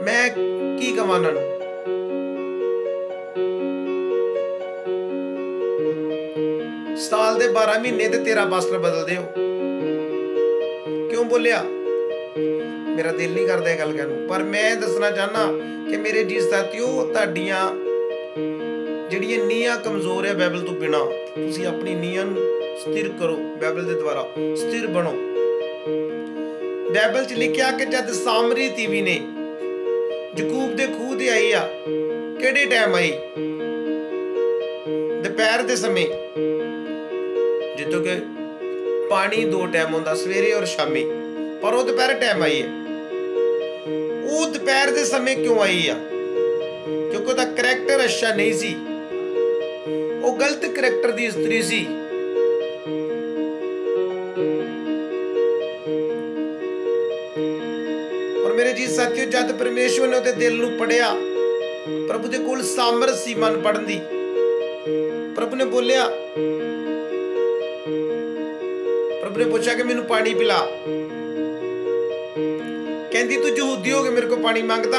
मैं की कहां उन्हां नूं? साल दे 12 महीने ते 13 पास्टर बदलदे हो, क्यों बोलिया? मेरा दिल नहीं करदा गल करन, पर मैं दसना चाहना कि मेरे जी साथियों, तुहाडियां जिहड़ियां नीहां कमजोर है बाइबल तो बिना, तुसीं अपनी नीहां नूं स्थिर करो, बाइबल दे द्वारा स्थिर बनो। बाइबल च लिखिआ कि जद सामरी तीवी ने यकूब दे खूह ते आई आ, किहड़े टाइम आई? दोपहर के समय जितों के पानी 2 टाइम होता, सवेरे और शामी, पर वो दोपहर टाइम आई है। वो दोपहर के समय क्यों आई है? क्योंकि उसका करैक्टर अच्छा नहीं सी, वो गलत करैक्टर की स्त्री सी। और मेरे जी साथियों, जब परमेश्वर ने उसके दिल नूं पढ़िया, प्रभु के कोल सामर्थ सी मन पढ़न दी। प्रभु ने बोलिया, प्रभु ने पूछा कि मैनू पानी पिला। कहती तू यहूदी हो के मेरे को पानी मांगता?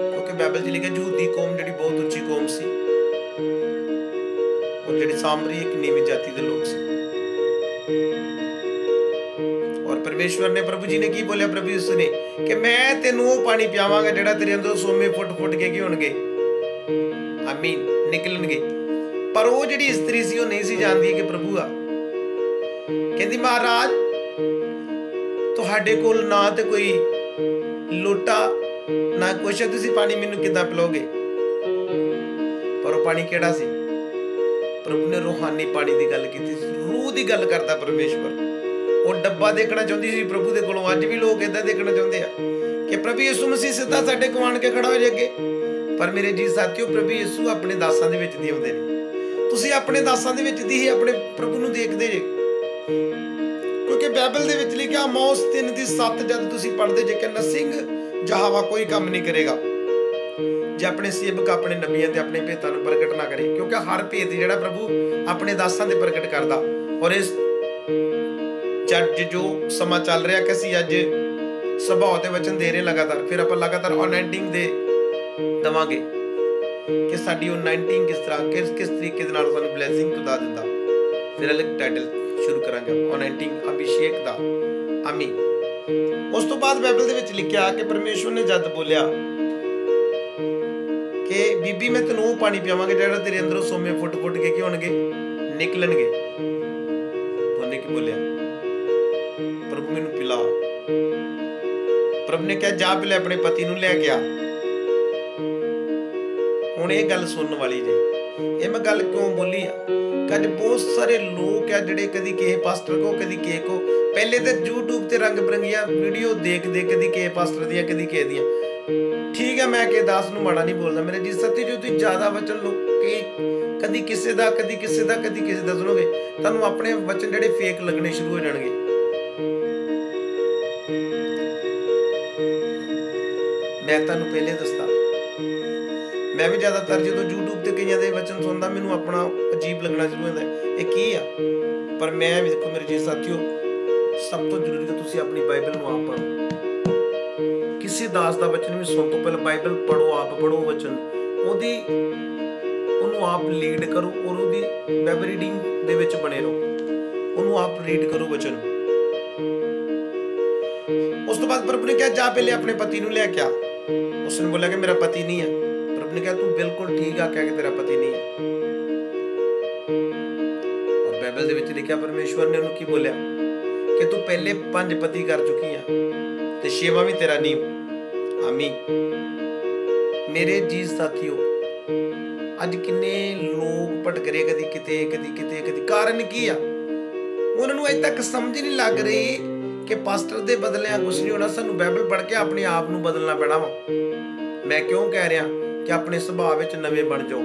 क्योंकि बाइबल च लिखा यहूदी कौम जी बहुत उच्ची कौम सी, और जी सामरी एक नीवीं जाति के लोग सी। और परमेश्वर ने, प्रभु जी ने की बोलिया, प्रभु यीशु ने, कि मैं तेनू वो पानी पियावांगा जेड़ा तेरे अंदर सोमे फुट फुट के की होणगे, आमीन, निकलणगे। पर वो जी स्त्री सी, वो नहीं सी जानती कि प्रभु आ। कहती महाराज तुहाडे कोल ना ते कोई लोटा ना कुछ है, तुसी पानी मैनू किदां पिलाओगे? पर वो पानी केड़ा सी? प्रभु ने रूहानी पानी की गल की, रूह की गल करता परमेश्वर। वो डब्बा देखना चाहती सी प्रभु के कोलों। अज भी लोग इदा देखना चाहते हैं कि प्रभु यीशु मसीह सीधा साडे कोल आण के खड़ा हो जाए। पर मेरे जी साथियों, प्रभु यीशु अपने दासां दे विच दी आउंदे ने। तुसीं अपने दासां दे विच दी ही अपने प्रभु नूं देखदे जे, क्योंकि बाइबल दे विच लिखिआ आमोस 3:7 जद तुसीं पढ़दे जे कि नसिंग जहावा कोई काम नहीं करेगा जे अपने सेवक अपने नबियां ते अपने भेतां नूं प्रगट ना करे। क्योंकि हर भेत जिहड़ा प्रभु अपने दासां दे प्रगट करदा। और इस जज जो समा चल रहा कि असीं अज सुभाव ते वचन दे रहे लगातार, फिर आपां लगातार अनॉइंटिंग दे दवांगे कि साडी अनॉइंटिंग किस तरह किस तरीके दे नाल सानूं ब्लैसिंग खुदा दिंदा। फिर अलग टाइटल शुरू करांगे अनॉइंटिंग अभिषेक दा, आमीन। उस तो बाद बाइबल दे विच लिखिआ कि परमेश्वर ने जद बोलिया कि बीबी मैं तैनूं पानी पियावांगा जेड़ा तेरे अंदरों सोमे फुट फुट के की होणगे, निकलणगे। उन्हें की बोलिया, प्रभु मैनू पिला। प्रभु ने कहा जा पहले अपने पति नूं लै के आ। हुण ये गल सुनने वाली जे, ये मैं गल क्यों बोली आ कि अज बहुत सारे लोग आ जिहड़े कदी किसी पास्टर को कदी किसी को, पहले तो यूट्यूब ते रंग बिरंगियां वीडियो देख दे, कदी किसी पास्टर दियां कदी किसी दियां। ठीक है, मैं किसी दास नूं माड़ा नहीं बोलदा। मेरे जी सत्य जो तुसीं ज्यादा वचन लोग कदी किसी दा कदी किसी दा कदी किसी दा सुनोगे, तुहानूं अपने वचन जिहड़े फेक लगने शुरू हो जाणगे। मैं तुहानूं पहले दसदा, मैं भी ज्यादातर जो यूट्यूब ते कईयां दे वचन सुनदा मैनूं अपना अजीब लगना शुरू होंदा है, ये की आ। पर मैं भी देखो मेरे जी साथियों, सब तो जरूरी है तुसीं अपनी बाइबल नूं आप पढ़ो। किसी दास दा वचन भी सुन तो पहले बाइबल पढ़ो, आप पढ़ो वचन, ओदी ओनू आप लीड करो और ओदी वेब रीडिंग दे विच बने रहो, ओनू आप रीड करो वचन। उस तो बाद प्रभु ने कहा जा पहले अपने पति नूं लै के आ। उसने बोला कि मेरा पति नहीं है। प्रभु ने कहा तू बिल्कुल ठीक आ, क्या कि तेरा पति नहीं है। और बाइबल दे विच लिखिआ परमेश्वर ने उन्हें की बोलिया कि तू पहले 5 पति कर चुकी है ते 6वां भी तेरा नहीं। आमीन। मेरे जी साथियों, अज किन्ने लोग भटक रहे, कदी किते कदी किते कदी। कारण की आ? उन्होंने अज तक समझ नहीं लग रही कि पास्टर दे बदले कुछ नहीं होना, सानू बाइबल पढ़ के अपने आप नूं बदलना पैना वा। मैं क्यों कह रहा कि अपने सुभाव विच नवे बन जाओ।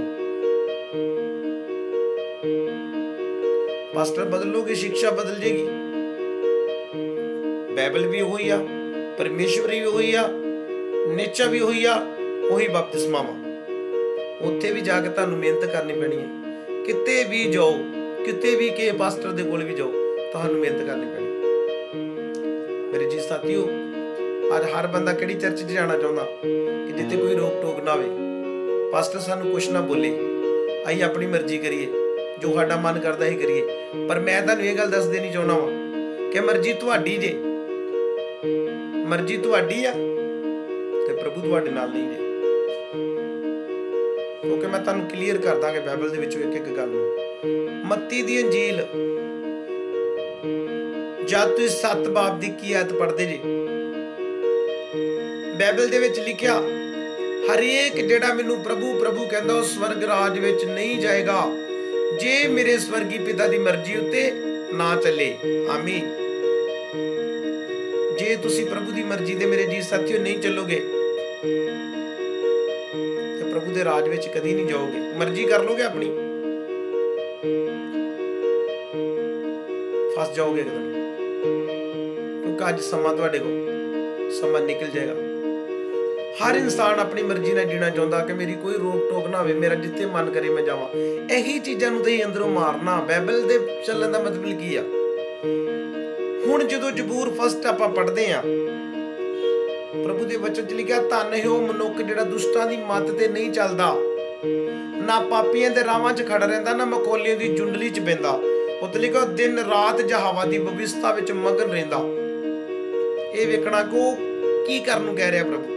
पास्टर बदलोगे, शिक्षा बदल जाएगी। बाइबल भी वही आ, परमेश्वर भी वही आ, नेचा भी वही आ, वही बपतिस्मा वा। उत्थे भी जाके तुहानूं मेहनत करनी पैनी है। किते भी जाओ, किते भी के पास्टर दे कोल भी जाओ, तुहानूं मेहनत करनी पैनी। मेरे जी साथियों, आज हर बंदा किहड़ी चर्च च जाना चाहुंदा कि जिथे कोई रोक टोक ना होवे, पास्टर सानूं कुछ ना बोले, असीं अपनी मर्जी करिए, जो साडा मन करदा ही करिए। पर मैं तुहानूं ये गल दस देनी चाहुंदा वां कि मर्जी तुहाडी जे, मर्जी तुहाडी आ ते प्रभु तुहाडे नाल नहीं जे। क्योंकि मैं तुहानूं क्लीयर करदा कि बाइबल दे विच एक गल नूं, मत्ती दी अंजील जद तुसीं 7 बाब दी की आयत पढ़दे जे, बाइबल दे विच लिखिआ ਹਰੇਕ ਜਿਹੜਾ ਮੈਨੂੰ ਪ੍ਰਭੂ ਪ੍ਰਭੂ ਕਹਿੰਦਾ ਉਹ ਸਵਰਗ ਰਾਜ ਵਿੱਚ ਨਹੀਂ ਜਾਏਗਾ ਜੇ ਮੇਰੇ ਸਵਰਗੀ ਪਿਤਾ ਦੀ ਮਰਜ਼ੀ ਉੱਤੇ ਨਾ ਚੱਲੇ। ਆਮੀਨ। ਜੇ ਤੁਸੀਂ ਪ੍ਰਭੂ ਦੀ ਮਰਜ਼ੀ ਦੇ ਮੇਰੇ ਜੀ ਸਾਥੀਓ ਨਹੀਂ ਚੱਲੋਗੇ ਤੇ ਪ੍ਰਭੂ ਦੇ ਰਾਜ ਵਿੱਚ ਕਦੀ ਨਹੀਂ ਜਾਓਗੇ। ਮਰਜ਼ੀ ਕਰ ਲੋਗੇ ਆਪਣੀ, ਫਸ ਜਾਓਗੇ ਇੱਕਦਮ, ਕਿਉਂਕਿ ਅੱਜ ਸਮਾਂ ਤੁਹਾਡੇ ਕੋਲ ਸਮਾਂ ਨਿਕਲ ਜਾਏਗਾ। ਹਰ ਇਨਸਾਨ ਆਪਣੀ ਮਰਜ਼ੀ ਨਾਲ ਜੀਣਾ ਚਾਹੁੰਦਾ ਕਿ ਮੇਰੀ ਕੋਈ ਰੋਕ ਟੋਕ ਨਾ ਹੋਵੇ, ਮੇਰਾ ਜਿੱਥੇ ਮਨ ਕਰੇ ਮੈਂ ਜਾਵਾਂ। ਇਹੀ ਚੀਜ਼ਾਂ ਨੂੰ ਤੁਸੀਂ ਅੰਦਰੋਂ ਮਾਰਨਾ। ਬਾਈਬਲ ਦੇ ਚੱਲਣ ਦਾ ਮਤਲਬ ਕੀ ਆ? ਹੁਣ ਜਦੋਂ ਜ਼ਬੂਰ ਫਸਟ ਆਪਾਂ ਪੜ੍ਹਦੇ ਆ, ਪ੍ਰਭੂ ਦੇ ਵਚਨ 'ਚ ਲਿਖਿਆ, ਧੰਨ ਹੈ ਉਹ ਮਨੁੱਖ ਜਿਹੜਾ ਦੁਸ਼ਟਾਂ ਦੀ ਮੱਤ ਤੇ ਨਹੀਂ ਚੱਲਦਾ, ਨਾ ਪਾਪੀਆਂ ਦੇ ਰਾਹਾਂ 'ਚ ਖੜਾ ਰਹਿੰਦਾ, ਨਾ ਮਖੌਲੀਆਂ ਦੀ ਜੁੰਡਲੀ 'ਚ ਬਹਿੰਦਾ। ਉੱਤੇ ਲਿਖਿਆ ਦਿਨ ਰਾਤ ਯਹੋਵਾ ਦੀ ਬਵਿਸਥਾ ਵਿੱਚ ਮਗਨ ਰਹਿੰਦਾ। ਇਹ ਵੇਖਣਾ ਕਿ ਉਹ ਕੀ ਕਰਨ ਨੂੰ ਕਹਿ ਰਿਹਾ ਪ੍ਰਭੂ।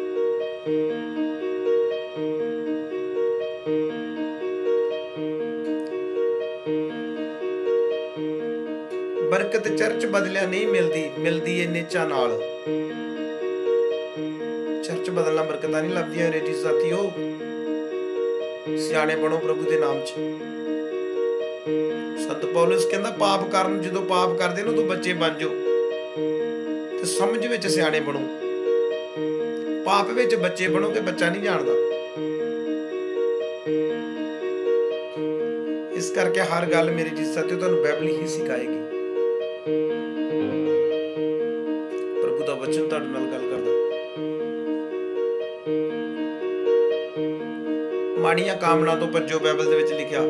ਬਰਕਤ ਚਰਚ ਬਦਲਿਆ ਨਹੀਂ ਮਿਲਦੀ ਏ ਨੇਚਾ ਨਾਲ। ਚਰਚ ਬਦਲਣਾ ਬਰਕਤਾਂ ਨਹੀਂ ਲੱਭਦੀਆਂ ਰੇ ਜੀ ਸਾਥੀਓ। ਸਿਆਣੇ ਬਣੋ ਪ੍ਰਭੂ ਦੇ ਨਾਮ 'ਚ। ਸੰਤ ਪੌਲਸ ਕਹਿੰਦਾ ਪਾਪ ਕਰਨ, ਜਦੋਂ ਪਾਪ ਕਰਦੇ ਨੇ ਉਦੋਂ ਬੱਚੇ ਬਣ ਜਾਓ ਤੇ ਸਮਝ ਵਿੱਚ ਸਿਆਣੇ ਬਣੋ। ਪਾਪ ਵਿੱਚ ਬੱਚੇ ਬਣੋ ਕਿ ਬੱਚਾ ਨਹੀਂ ਜਾਣਦਾ। ਇਸ ਕਰਕੇ ਹਰ ਗੱਲ ਮੇਰੇ ਜੀ ਸਾਥੀਓ ਤੁਹਾਨੂੰ ਬਾਈਬਲ ਹੀ ਸਿਖਾਏਗੀ। ਪ੍ਰਭੂ ਦਾ ਵਚਨ ਤੁਹਾਡੇ ਨਾਲ ਗੱਲ ਕਰਦਾ। ਮਾੜੀਆਂ ਕਾਮਨਾ ਤੋਂ ਭੱਜੋ, ਬਾਈਬਲ ਦੇ ਵਿੱਚ ਲਿਖਿਆ।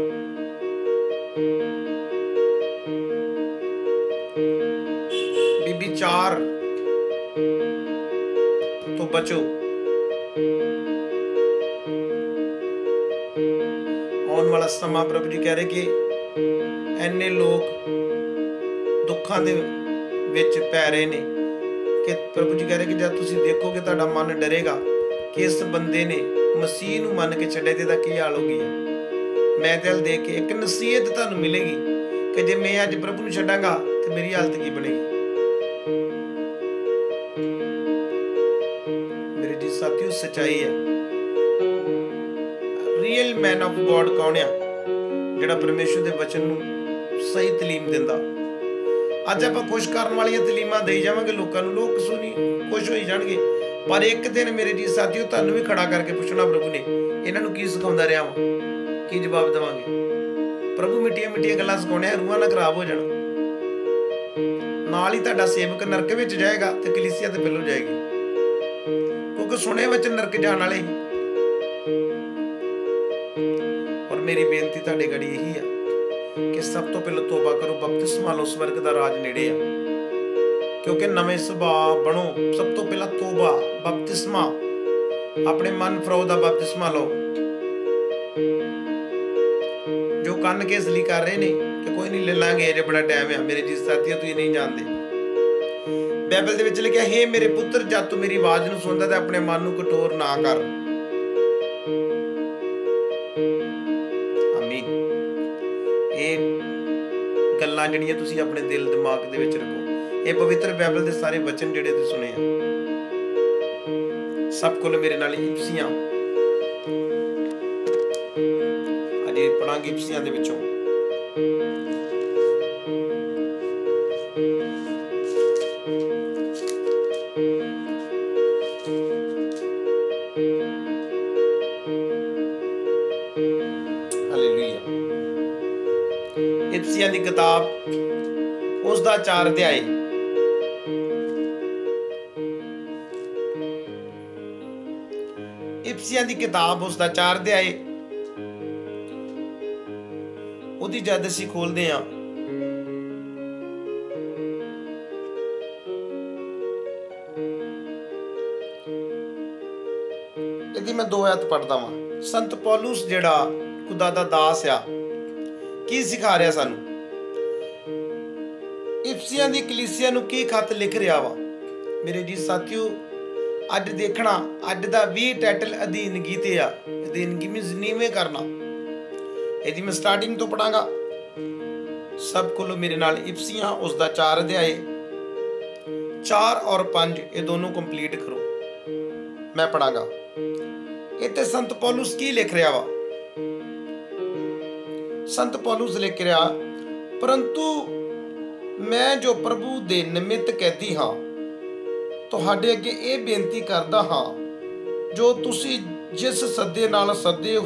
ਵਿਚਾਰ ਤੋਂ ਬਚੋ। ਆਉਣ ਵਾਲਾ ਸਮਾਂ ਪ੍ਰਭੂ ਜੀ ਕਹਿ ਰਹੇ ਕਿ ਇੰਨੇ ਲੋਕ ਦੁੱਖਾਂ ਦੇ ਵਿੱਚ ਪੈ ਰਹੇ ਨੇ ਕਿ ਪ੍ਰਭੂ ਜੀ ਕਹਿ ਰਹੇ ਕਿ ਜਦ ਤੁਸੀਂ ਦੇਖੋਗੇ ਤੁਹਾਡਾ ਮਨ ਡਰੇਗਾ ਕਿ ਇਸ ਬੰਦੇ ਨੇ ਮਸੀਹ ਨੂੰ ਮੰਨ ਕੇ ਛੱਡੇ ਤੇ ਇਹਦਾ ਕੀ ਹਾਲ ਹੋ ਗਿਆ। ਮੈਂ ਦਿਲ ਦੇਖ ਕੇ ਇੱਕ ਨਸੀਹਤ ਤੁਹਾਨੂੰ ਮਿਲੇਗੀ ਕਿ ਜੇ ਮੈਂ ਅੱਜ ਪ੍ਰਭੂ ਨੂੰ ਛੱਡਾਂਗਾ ਤੇ ਮੇਰੀ ਹਾਲਤ ਕੀ ਬਣੇਗੀ। ਮੇਰੇ ਜੀ ਸਾਥੀਓ, ਸੱਚਾਈ ਹੈ। ਰੀਅਲ ਮੈਨ ਆਫ ਗੋਡ ਕੌਣ ਆ? ਜਿਹੜਾ ਪਰਮੇਸ਼ਰ ਦੇ ਵਚਨ ਨੂੰ ਸਹੀ ਤਾਲੀਮ ਦਿੰਦਾ। ਅੱਜ ਆਪਾਂ ਖੁਸ਼ ਕਰਨ ਵਾਲੀਆਂ ਤਾਲੀਮਾਂ ਦੇਈ ਜਾਵਾਂਗੇ ਲੋਕਾਂ ਨੂੰ, ਲੋਕ ਸੁਣੀ ਖੁਸ਼ ਹੋਈ ਜਾਣਗੇ, ਪਰ ਇੱਕ ਦਿਨ ਮੇਰੇ ਜੀ ਸਾਥੀਓ ਤੁਹਾਨੂੰ ਵੀ ਖੜਾ ਕਰਕੇ ਪੁੱਛਣਾ ਪ੍ਰਭੂ ਨੇ ਇਹਨਾਂ ਨੂੰ ਕੀ ਸਿਖਾਉਂਦਾ ਰਿਹਾ ਵਾ, ਕੀ ਜਵਾਬ ਦੇਵਾਂਗੇ। ਪ੍ਰਭੂ ਮਿੱਟੀਆਂ ਮਿੱਟੀਆਂ ਗੱਲਾਂ ਸਿਖਾਉਣੇ ਆ, ਰੂਹਾਂ ਨਾ ਖਰਾਬ ਹੋ ਜਾਣ। ਨਾਲ ਹੀ ਤੁਹਾਡਾ ਸੇਵਕ ਨਰਕ ਵਿੱਚ ਜਾਏਗਾ ਤੇ ਕਲੀਸਿਆ ਤੇ ਪਹਿਲੋਂ ਜਾਏਗੀ, ਕਿਉਂਕਿ ਸੁਣੇ ਵਚਨ ਨਰਕ ਜਾਣ ਵਾਲੇ। ਔਰ ਮੇਰੀ ਬੇਨਤੀ ਤੁਹਾਡੇ ਗੜੀ ਇਹੀ ਆ ਕਿ ਸਭ ਤੋਂ ਪਹਿਲਾਂ ਤੋਬਾ ਕਰੋ, ਬਪਤਿਸਮਾ ਲਓ, ਸਵਰਗ ਦਾ ਰਾਜ ਨੇੜੇ ਆ। ਕਿਉਂਕਿ ਨਵੇਂ ਸੁਭਾਅ ਬਣੋ। ਸਭ ਤੋਂ ਪਹਿਲਾਂ ਤੋਬਾ, ਬਪਤਿਸਮਾ, ਆਪਣੇ ਮਨ ਫਰੋ ਦਾ ਬਪਤਿਸਮਾ ਲਓ। ਜੋ ਕੰਨ ਕੇ ਅਸਲੀ ਕਰ ਰਹੇ ਨੇ ਕਿ ਕੋਈ ਨਹੀਂ ਲੈ ਲਾਂਗੇ, ਅਜੇ ਬੜਾ ਟਾਈਮ ਆ, ਮੇਰੇ ਜੀ ਸਾਥੀਓ ਤੁਸੀਂ ਨਹੀਂ ਜਾਣਦੇ। ਬਾਈਬਲ ਦੇ ਵਿੱਚ ਲਿਖਿਆ, ਹੇ ਮੇਰੇ ਪੁੱਤਰ, ਜਦ ਤੂੰ ਮੇਰੀ ਆਵਾਜ਼ ਨੂੰ ਸੁਣਦਾ ਤੇ ਆਪਣੇ ਮਨ ਨੂੰ ਕਠੋਰ ਨਾ ਕਰ। ਆਮੀਨ। ਇਹ ਗੱਲਾਂ ਜਿਹੜੀਆਂ ਤੁਸੀਂ ਆਪਣੇ ਦਿਲ ਦਿਮਾਗ ਦੇ ਵਿੱਚ ਰੱਖੋ। ਇਹ ਪਵਿੱਤਰ ਬਾਈਬਲ ਦੇ ਸਾਰੇ ਵਚਨ ਜਿਹੜੇ ਤੁਸੀਂ ਸੁਣੇ ਆ, ਸਭ ਕੋਲ ਮੇਰੇ ਨਾਲ ਇਫਸੀਆਂ ਅਜੇ ਪੜਾਂਗੇ। ਇਫਸੀਆਂ ਦੇ ਵਿੱਚੋਂ ਹਾਲੇਲੂਇਆ। ਇਫਸੀਆਂ ਦੀ ਕਿਤਾਬ ਉਸ ਦਾ 4 ਅਧਿਆਏ ਇਫਸੀਆਂ ਦੀ ਕਿਤਾਬ ਉਸ ਦਾ 4 ਅਧਿਆਏ ਉਹਦੀ ਜਦ ਅਸੀਂ ਖੋਲਦੇ ਹਾਂ ਇਹਦੀ ਮੈਂ 2 ਆਇਤ ਪੜ੍ਹਦਾ ਵਾਂ। ਸੰਤ ਪੌਲਸ ਜਿਹੜਾ ਖੁਦਾ ਦਾ ਦਾਸ ਆ, ਕੀ ਸਿਖਾ ਰਿਹਾ ਸਾਨੂੰ? ਇਫਸੀਆਂ ਦੀ ਕਲੀਸਿਆ ਨੂੰ ਕੀ ਖੱਤ ਲਿਖ ਰਿਹਾ ਵਾ? ਮੇਰੇ ਜੀ ਸਾਥੀਓ, ਅੱਜ ਦੇਖਣਾ, ਅੱਜ ਦਾ 20 ਟਾਈਟਲ ਅਧੀਨਗੀ ਤੇ ਆ। ਅਧੀਨਗੀ ਮੀਨਸ ਨੀਵੇਂ ਕਰਨਾ। ਇਹਦੀ ਮੈਂ ਸਟਾਰਟਿੰਗ ਤੋਂ ਪੜਾਂਗਾ। ਸਭ ਕੋਲੋਂ ਮੇਰੇ ਨਾਲ ਇਫਸੀਆਂ ਉਸ ਦਾ 4 ਅਧਿਆਏ 4 ਔਰ 5 ਇਹ ਦੋਨੋਂ ਕੰਪਲੀਟ ਕਰੋ। ਮੈਂ ਪੜਾਂਗਾ। ਇੱਥੇ ਸੰਤ ਪੌਲੁਸ ਕੀ ਲਿਖ ਰਿਹਾ ਵਾ? ਸੰਤ ਪੌਲੁਸ ਲਿਖ ਰਿਹਾ, ਪਰੰਤੂ ਮੈਂ ਜੋ ਪ੍ਰਭੂ ਦੇ ਨਿਮਿਤ ਕੈਦੀ ਹਾਂ, ਤੁਹਾਡੇ ਅੱਗੇ ਇਹ ਬੇਨਤੀ ਕਰਦਾ ਹਾਂ, ਜੋ ਤੁਸੀਂ ਜਿਸ ਸੱਦੇ ਨਾਲ ਸੱਦੇ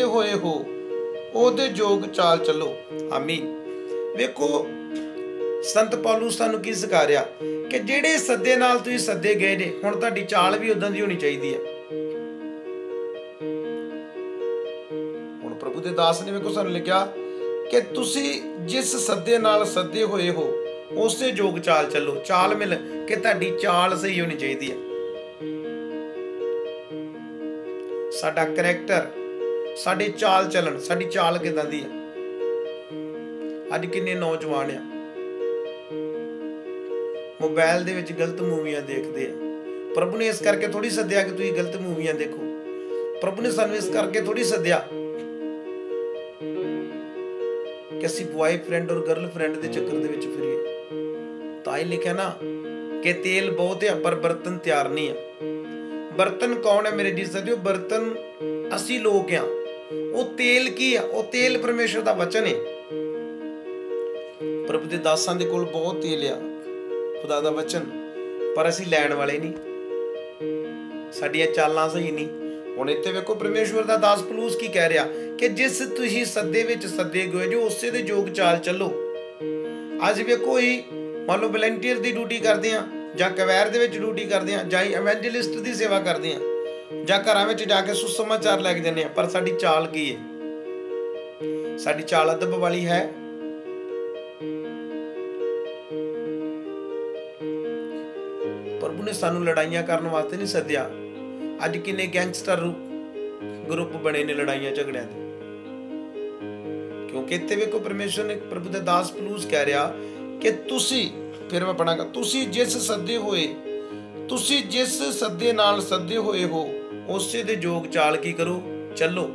ਹੋਏ ਹੋ ਉਹਦੇ ਯੋਗ ਚਾਲ ਚੱਲੋ। ਆਮੀਨ। ਵੇਖੋ ਸੰਤ ਪੌਲੁਸ ਸਾਨੂੰ ਕੀ ਸਿਖਾ ਰਿਹਾ ਕਿ ਜਿਹੜੇ ਸੱਦੇ ਨਾਲ ਤੁਸੀਂ ਸੱਦੇ ਗਏ ਨੇ, ਹੁਣ ਤੁਹਾਡੀ ਚਾਲ ਵੀ ਉਦਾਂ ਦੀ ਹੋਣੀ ਚਾਹੀਦੀ ਹੈ। ਹੁਣ ਪ੍ਰਭੂ ਦੇ ਦਾਸ ਨੇ ਵੇਖੋ ਸਾਨੂੰ ਲਿਖਿਆ ਕਿ ਤੁਸੀਂ ਜਿਸ ਸੱਦੇ ਨਾਲ ਸੱਦੇ ਹੋਏ ਹੋ ਉਸੇ ਯੋਗ ਚਾਲ ਚੱਲੋ। ਚਾਲ ਮਿਲ ਕਿ ਤੁਹਾਡੀ ਚਾਲ ਸਹੀ ਹੋਣੀ ਚਾਹੀਦੀ ਹੈ। ਸਾਡਾ ਕਰੈਕਟਰ, ਸਾਡੀ ਚਾਲ ਚੱਲਣ, ਸਾਡੀ ਚਾਲ ਕਿਦਾਂ ਦੀ ਹੈ। ਅੱਜ ਕਿੰਨੇ ਨੌਜਵਾਨ ਆ ਮੋਬਾਈਲ ਦੇ ਵਿੱਚ ਗਲਤ ਮੂਵੀਆਂ ਦੇਖਦੇ ਆ। ਪ੍ਰਭੂ ਨੇ ਇਸ ਕਰਕੇ ਥੋੜੀ ਸੱਦਿਆ ਕਿ ਤੁਸੀਂ ਗਲਤ ਮੂਵੀਆਂ ਦੇਖੋ। ਪ੍ਰਭੂ ਨੇ ਸਾਨੂੰ ਇਸ ਕਰਕੇ ਥੋੜੀ ਸੱਦਿਆ ਕਿ ਅਸੀਂ ਬॉयਫ੍ਰੈਂਡ ਔਰ ਗਰਲਫ੍ਰੈਂਡ ਦੇ ਚੱਕਰ ਦੇ ਵਿੱਚ ਫਿਰੀਏ। ਤਾਂ ਹੀ ਲਿਖਿਆ ਨਾ ਕਿ ਤੇਲ ਬਹੁਤ ਹੈ ਪਰ ਬਰਤਨ ਤਿਆਰ ਨਹੀਂ ਆ। ਬਰਤਨ ਕੌਣ ਹੈ ਮੇਰੇ ਜੀ ਸਾਥੀਓ? ਬਰਤਨ ਅਸੀਂ ਲੋਕ ਆ। ਉਹ ਤੇਲ ਕੀ ਆ? ਉਹ ਤੇਲ ਪਰਮੇਸ਼ਰ ਦਾ ਵਚਨ ਹੈ। ਪ੍ਰਭੂ ਦੇ ਦਾਸਾਂ ਦੇ ਕੋਲ ਬਹੁਤ ਤੇਲ ਆ, ਖੁਦਾ ਦਾ ਵਚਨ, ਪਰ ਅਸੀਂ ਲੈਣ ਵਾਲੇ ਨਹੀਂ। ਸਾਡੀਆਂ ਚਾਲਾਂ ਸਹੀ ਨਹੀਂ। ਹੁਣ ਇੱਥੇ ਵੇਖੋ ਪਰਮੇਸ਼ਵਰ ਦਾ ਦਾਸ ਪੌਲੁਸ ਕੀ ਕਹਿ ਰਿਹਾ ਕਿ ਜਿਸ ਤੁਸੀਂ ਸੱਦੇ ਵਿੱਚ ਸੱਦੇ ਗਏ ਜੋ ਉਸੇ ਦੇ ਯੋਗ ਚਾਲ ਚੱਲੋ। ਅੱਜ ਵੇਖੋ ਹੀ ਮੰਨ ਲਓ ਵਲੰਟੀਅਰ ਦੀ ਡਿਊਟੀ ਕਰਦੇ ਆ, ਜਾਂ ਕਵੈਰ ਦੇ ਵਿੱਚ ਡਿਊਟੀ ਕਰਦੇ ਆ, ਜਾਂ ਇਵੈਂਜਲਿਸਟ ਦੀ ਸੇਵਾ ਕਰਦੇ ਆ, ਜਾਂ ਘਰਾਂ ਵਿੱਚ ਜਾ ਕੇ ਸੁਸਮਾਚਾਰ ਲੈ ਕੇ ਜਾਂਦੇ ਆ, ਪਰ ਸਾਡੀ ਚਾਲ ਕੀ ਹੈ? ਸਾਡੀ ਚਾਲ ਅਦਬ ਵਾਲੀ ਹੈ? ਪ੍ਰਭੂ ਨੇ ਸਾਨੂੰ ਲੜਾਈਆਂ ਕਰਨ ਵਾਸਤੇ ਨਹੀਂ ਸੱਦਿਆ। ਅੱਜ ਕਿੰਨੇ ਗੈਂਗਸਟਰ ਗਰੁੱਪ ਬਣੇ ਨੇ ਲੜਾਈਆਂ ਝਗੜਿਆਂ ਦੇ। ਕਿਉਂਕਿ ਇੱਥੇ ਵੇਖੋ ਪਰਮੇਸ਼ਰ ਨੇ, ਪ੍ਰਭੂ ਦਾ ਦਾਸ ਪੌਲੁਸ ਕਹਿ ਰਿਹਾ ਕਿ ਤੁਸੀਂ, ਫਿਰ ਮੈਂ ਪੜਾਂਗਾ, ਤੁਸੀਂ ਜਿਸ ਸੱਦੇ ਨਾਲ ਸੱਦੇ ਹੋਏ ਹੋ ਉਸੇ ਦੇ ਯੋਗ ਚਾਲ ਕੀ ਕਰੋ? ਚੱਲੋ।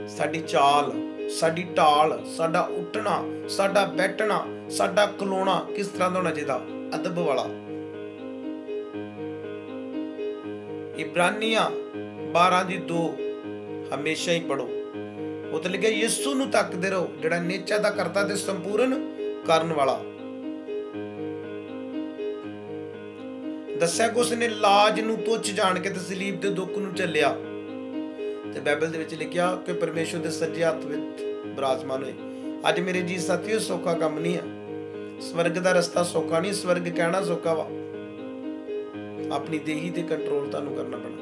ਸਾਡੀ ਚਾਲ, ਸਾਡੀ ਢਾਲ, ਸਾਡਾ ਉੱਠਣਾ, ਸਾਡਾ ਬੈਠਣਾ, ਸਾਡਾ ਖਲੋਣਾ ਕਿਸ ਤਰ੍ਹਾਂ ਦਾ ਹੋਣਾ ਚਾਹੀਦਾ? ਅਦਬ ਵਾਲਾ। ਇਬਰਾਨੀਆਂ 12:2 ਹਮੇਸ਼ਾ ਹੀ ਪੜੋ। ਉਹ ਤਾਂ ਲਿਖਿਆ ਯਿਸੂ ਨੂੰ ਤੱਕਦੇ ਰਹੋ ਜਿਹੜਾ ਨਿਹਚਾ ਦਾ ਕਰਤਾ ਤੇ ਸੰਪੂਰਨ ਕਰਨ ਵਾਲਾ। ਦੱਸਿਆ ਕਿ ਉਸਨੇ ਲਾਜ ਨੂੰ ਤੁੱਛ ਜਾਣ ਕੇ ਤੇ ਸਲੀਬ ਦੇ ਦੁੱਖ ਨੂੰ ਝੱਲਿਆ। ਤੇ ਬਾਈਬਲ ਦੇ ਵਿੱਚ ਲਿਖਿਆ ਕਿ ਪਰਮੇਸ਼ਰ ਦੇ ਸੱਜੇ ਹੱਥ ਵਿੱਚ ਬਿਰਾਜਮਾਨ ਹੋਏ। ਅੱਜ ਮੇਰੇ ਜੀ ਸਾਥੀਓ, ਸੌਖਾ ਕੰਮ ਨਹੀਂ ਆ। ਸਵਰਗ ਦਾ ਰਸਤਾ ਸੌਖਾ ਨਹੀਂ। ਸਵਰਗ ਕਹਿਣਾ ਸੌਖਾ ਵਾ, ਆਪਣੀ ਦੇਹੀ ਤੇ ਕੰਟਰੋਲ ਤੁਹਾਨੂੰ ਕਰਨਾ ਪੈਣਾ।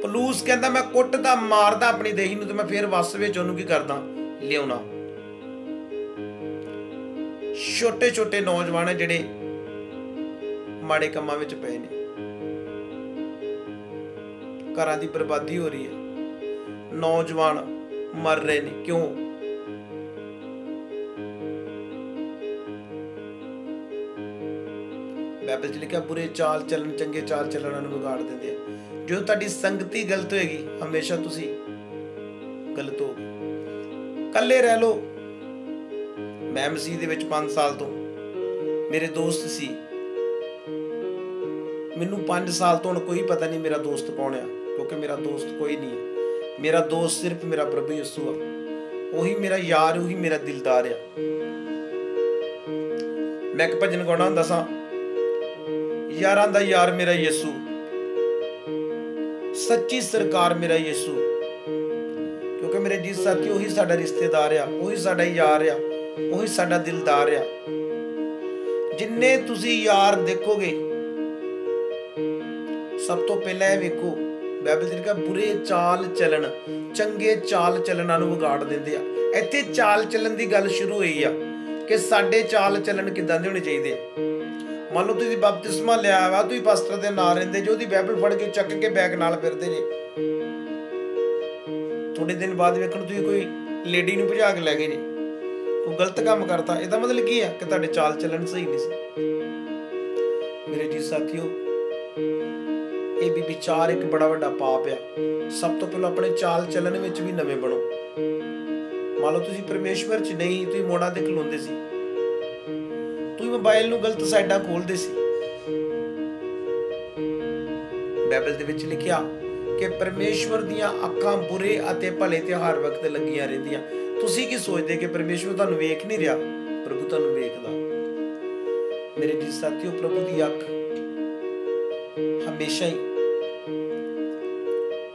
ਪੌਲੁਸ ਕਹਿੰਦਾ ਮੈਂ ਕੁੱਟਦਾ ਮਾਰਦਾ ਆਪਣੀ ਦੇਹੀ ਨੂੰ ਤੇ ਮੈਂ ਫਿਰ ਵਸ ਵਿੱਚ ਉਹਨੂੰ ਕੀ ਕਰਦਾ? ਲਿਆਉਣਾ। ਛੋਟੇ ਛੋਟੇ ਨੌਜਵਾਨ ਹੈ ਜਿਹੜੇ ਮਾੜੇ ਕੰਮਾਂ ਵਿੱਚ ਪਏ ਨੇ। ਘਰਾਂ ਦੀ ਬਰਬਾਦੀ ਹੋ ਰਹੀ ਹੈ, ਨੌਜਵਾਨ ਮਰ ਰਹੇ ਨੇ। ਕਿਉਂ? ਬਾਈਬਲ 'ਚ ਲਿਖਿਆ ਬੁਰੇ ਚਾਲ ਚੱਲਣ ਚੰਗੇ ਚਾਲ ਚੱਲਣ ਨੂੰ ਵਿਗਾੜ ਦਿੰਦੇ ਆ। ਜੋ ਤੁਹਾਡੀ ਸੰਗਤੀ ਗਲਤ ਹੋਏਗੀ ਹਮੇਸ਼ਾ ਤੁਸੀਂ ਗਲਤ ਹੋਗੇ। ਇਕੱਲੇ ਰਹਿ ਲੋ। ਮੈਂ ਮਸੀਹ ਦੇ ਵਿੱਚ 5 ਸਾਲ ਤੋਂ, ਮੇਰੇ ਦੋਸਤ ਸੀ। ਮੈਨੂੰ 5 ਸਾਲ ਤੋਂ ਹੁਣ ਕੋਈ ਪਤਾ ਨਹੀਂ ਮੇਰਾ ਦੋਸਤ ਕੌਣ ਆ, ਕਿਉਂਕਿ ਮੇਰਾ ਦੋਸਤ ਕੋਈ ਨਹੀਂ ਹੈ। ਮੇਰਾ ਦੋਸਤ ਸਿਰਫ ਮੇਰਾ ਪ੍ਰਭੂ ਯਿਸੂ ਆ। ਉਹੀ ਮੇਰਾ ਯਾਰ, ਉਹੀ ਮੇਰਾ ਦਿਲਦਾਰ ਆ। ਮੈਂ ਇੱਕ ਭਜਨ ਗਾਉਣਾ ਹੁੰਦਾ ਸਾਂ, ਯਾਰਾਂ ਦਾ ਯਾਰ ਮੇਰਾ ਯਿਸੂ, ਸੱਚੀ ਸਰਕਾਰ ਮੇਰਾ ਯਿਸੂ। ਕਿਉਂਕਿ ਮੇਰੇ ਜੀ ਸਾਥੀ ਉਹੀ ਸਾਡਾ ਰਿਸ਼ਤੇਦਾਰ ਆ, ਉਹੀ ਸਾਡਾ ਯਾਰ ਆ, ਉਹੀ ਸਾਡਾ ਦਿਲਦਾਰ ਆ। ਜਿੰਨੇ ਤੁਸੀਂ ਯਾਰ ਦੇਖੋਗੇ, ਸਭ ਤੋਂ ਪਹਿਲਾਂ ਇਹ ਵੇਖੋ ਬਾਈਬਲ ਚ ਲਿਖਿਆ ਬੁਰੇ ਚਾਲ ਚੱਲਣ ਚੰਗੇ ਚਾਲ ਚੱਲਣਾ ਨੂੰ ਵਿਗਾੜ ਦਿੰਦੇ ਆ। ਇੱਥੇ ਚਾਲ ਚੱਲਣ ਦੀ ਗੱਲ ਸ਼ੁਰੂ ਹੋਈ ਆ ਕਿ ਸਾਡੇ ਚਾਲ ਚੱਲਣ ਕਿੱਦਾਂ ਦੇ ਹੋਣੇ ਚਾਹੀਦੇ ਆ। ਮੰਨ ਲਓ ਤੁਸੀਂ ਬਪਤਿਸਮਾ ਲਿਆ ਵਾ, ਤੁਸੀਂ ਪਾਸਟਰ ਦੇ ਨਾਲ ਰਹਿੰਦੇ ਜੋ, ਉਹਦੀ ਬਾਈਬਲ ਫੜ ਕੇ ਚੱਕ ਕੇ ਬੈਗ ਨਾਲ ਫਿਰਦੇ ਜੇ। ਥੋੜੇ ਦਿਨ ਬਾਅਦ ਵੇਖਣ ਤੁਸੀਂ ਕੋਈ ਲੇਡੀ ਨੂੰ ਭਜਾ ਕੇ ਲੈ ਗਏ ਜੇ, ਕੋਈ ਗਲਤ ਕੰਮ ਕਰਤਾ। ਇਹਦਾ ਮਤਲਬ ਕੀ ਆ? ਕਿ ਤੁਹਾਡੇ ਚਾਲ ਚੱਲਣ ਸਹੀ ਨਹੀਂ ਸੀ। ਮੇਰੇ ਜੀ ਸਾਥੀਓ, ਇਹ ਵੀ ਵਿਚਾਰ ਇੱਕ ਬੜਾ ਵੱਡਾ ਪਾਪ ਆ। ਸਭ ਤੋਂ ਪਹਿਲਾਂ ਆਪਣੇ ਚਾਲ ਚੱਲਣ ਵਿੱਚ ਵੀ ਨਵੇਂ ਬਣੋ। ਮੰਨ ਲਓ ਤੁਸੀਂ ਪਰਮੇਸ਼ਵਰ ਚ ਨਹੀਂ, ਤੁਸੀਂ ਮੋੜਾਂ ਤੇ ਖਲੋਂਦੇ ਸੀ, ਤੁਸੀਂ ਮੋਬਾਈਲ ਨੂੰ ਗਲਤ ਸਾਈਡਾਂ ਖੋਲਦੇ ਸੀ, ਬਾਈਬਲ ਦੇ ਵਿੱਚ ਲਿਖਿਆ ਕਿ ਪਰਮੇਸ਼ਵਰ ਦੀਆਂ ਅੱਖਾਂ ਬੁਰੇ ਅਤੇ ਭਲੇ ਤੇ ਹਰ ਵਕਤ ਲੱਗੀਆਂ ਰਹਿੰਦੀਆਂ। ਤੁਸੀਂ ਕੀ ਸੋਚਦੇ ਕਿ ਪਰਮੇਸ਼ਵਰ ਤੁਹਾਨੂੰ ਵੇਖ ਨਹੀਂ ਰਿਹਾ? ਪ੍ਰਭੂ ਤੁਹਾਨੂੰ ਵੇਖਦਾ। ਮੇਰੇ ਜੀ ਸਾਥੀਓ, ਪ੍ਰਭੂ ਦੀ ਅੱਖ ਹਮੇਸ਼ਾ ਹੀ,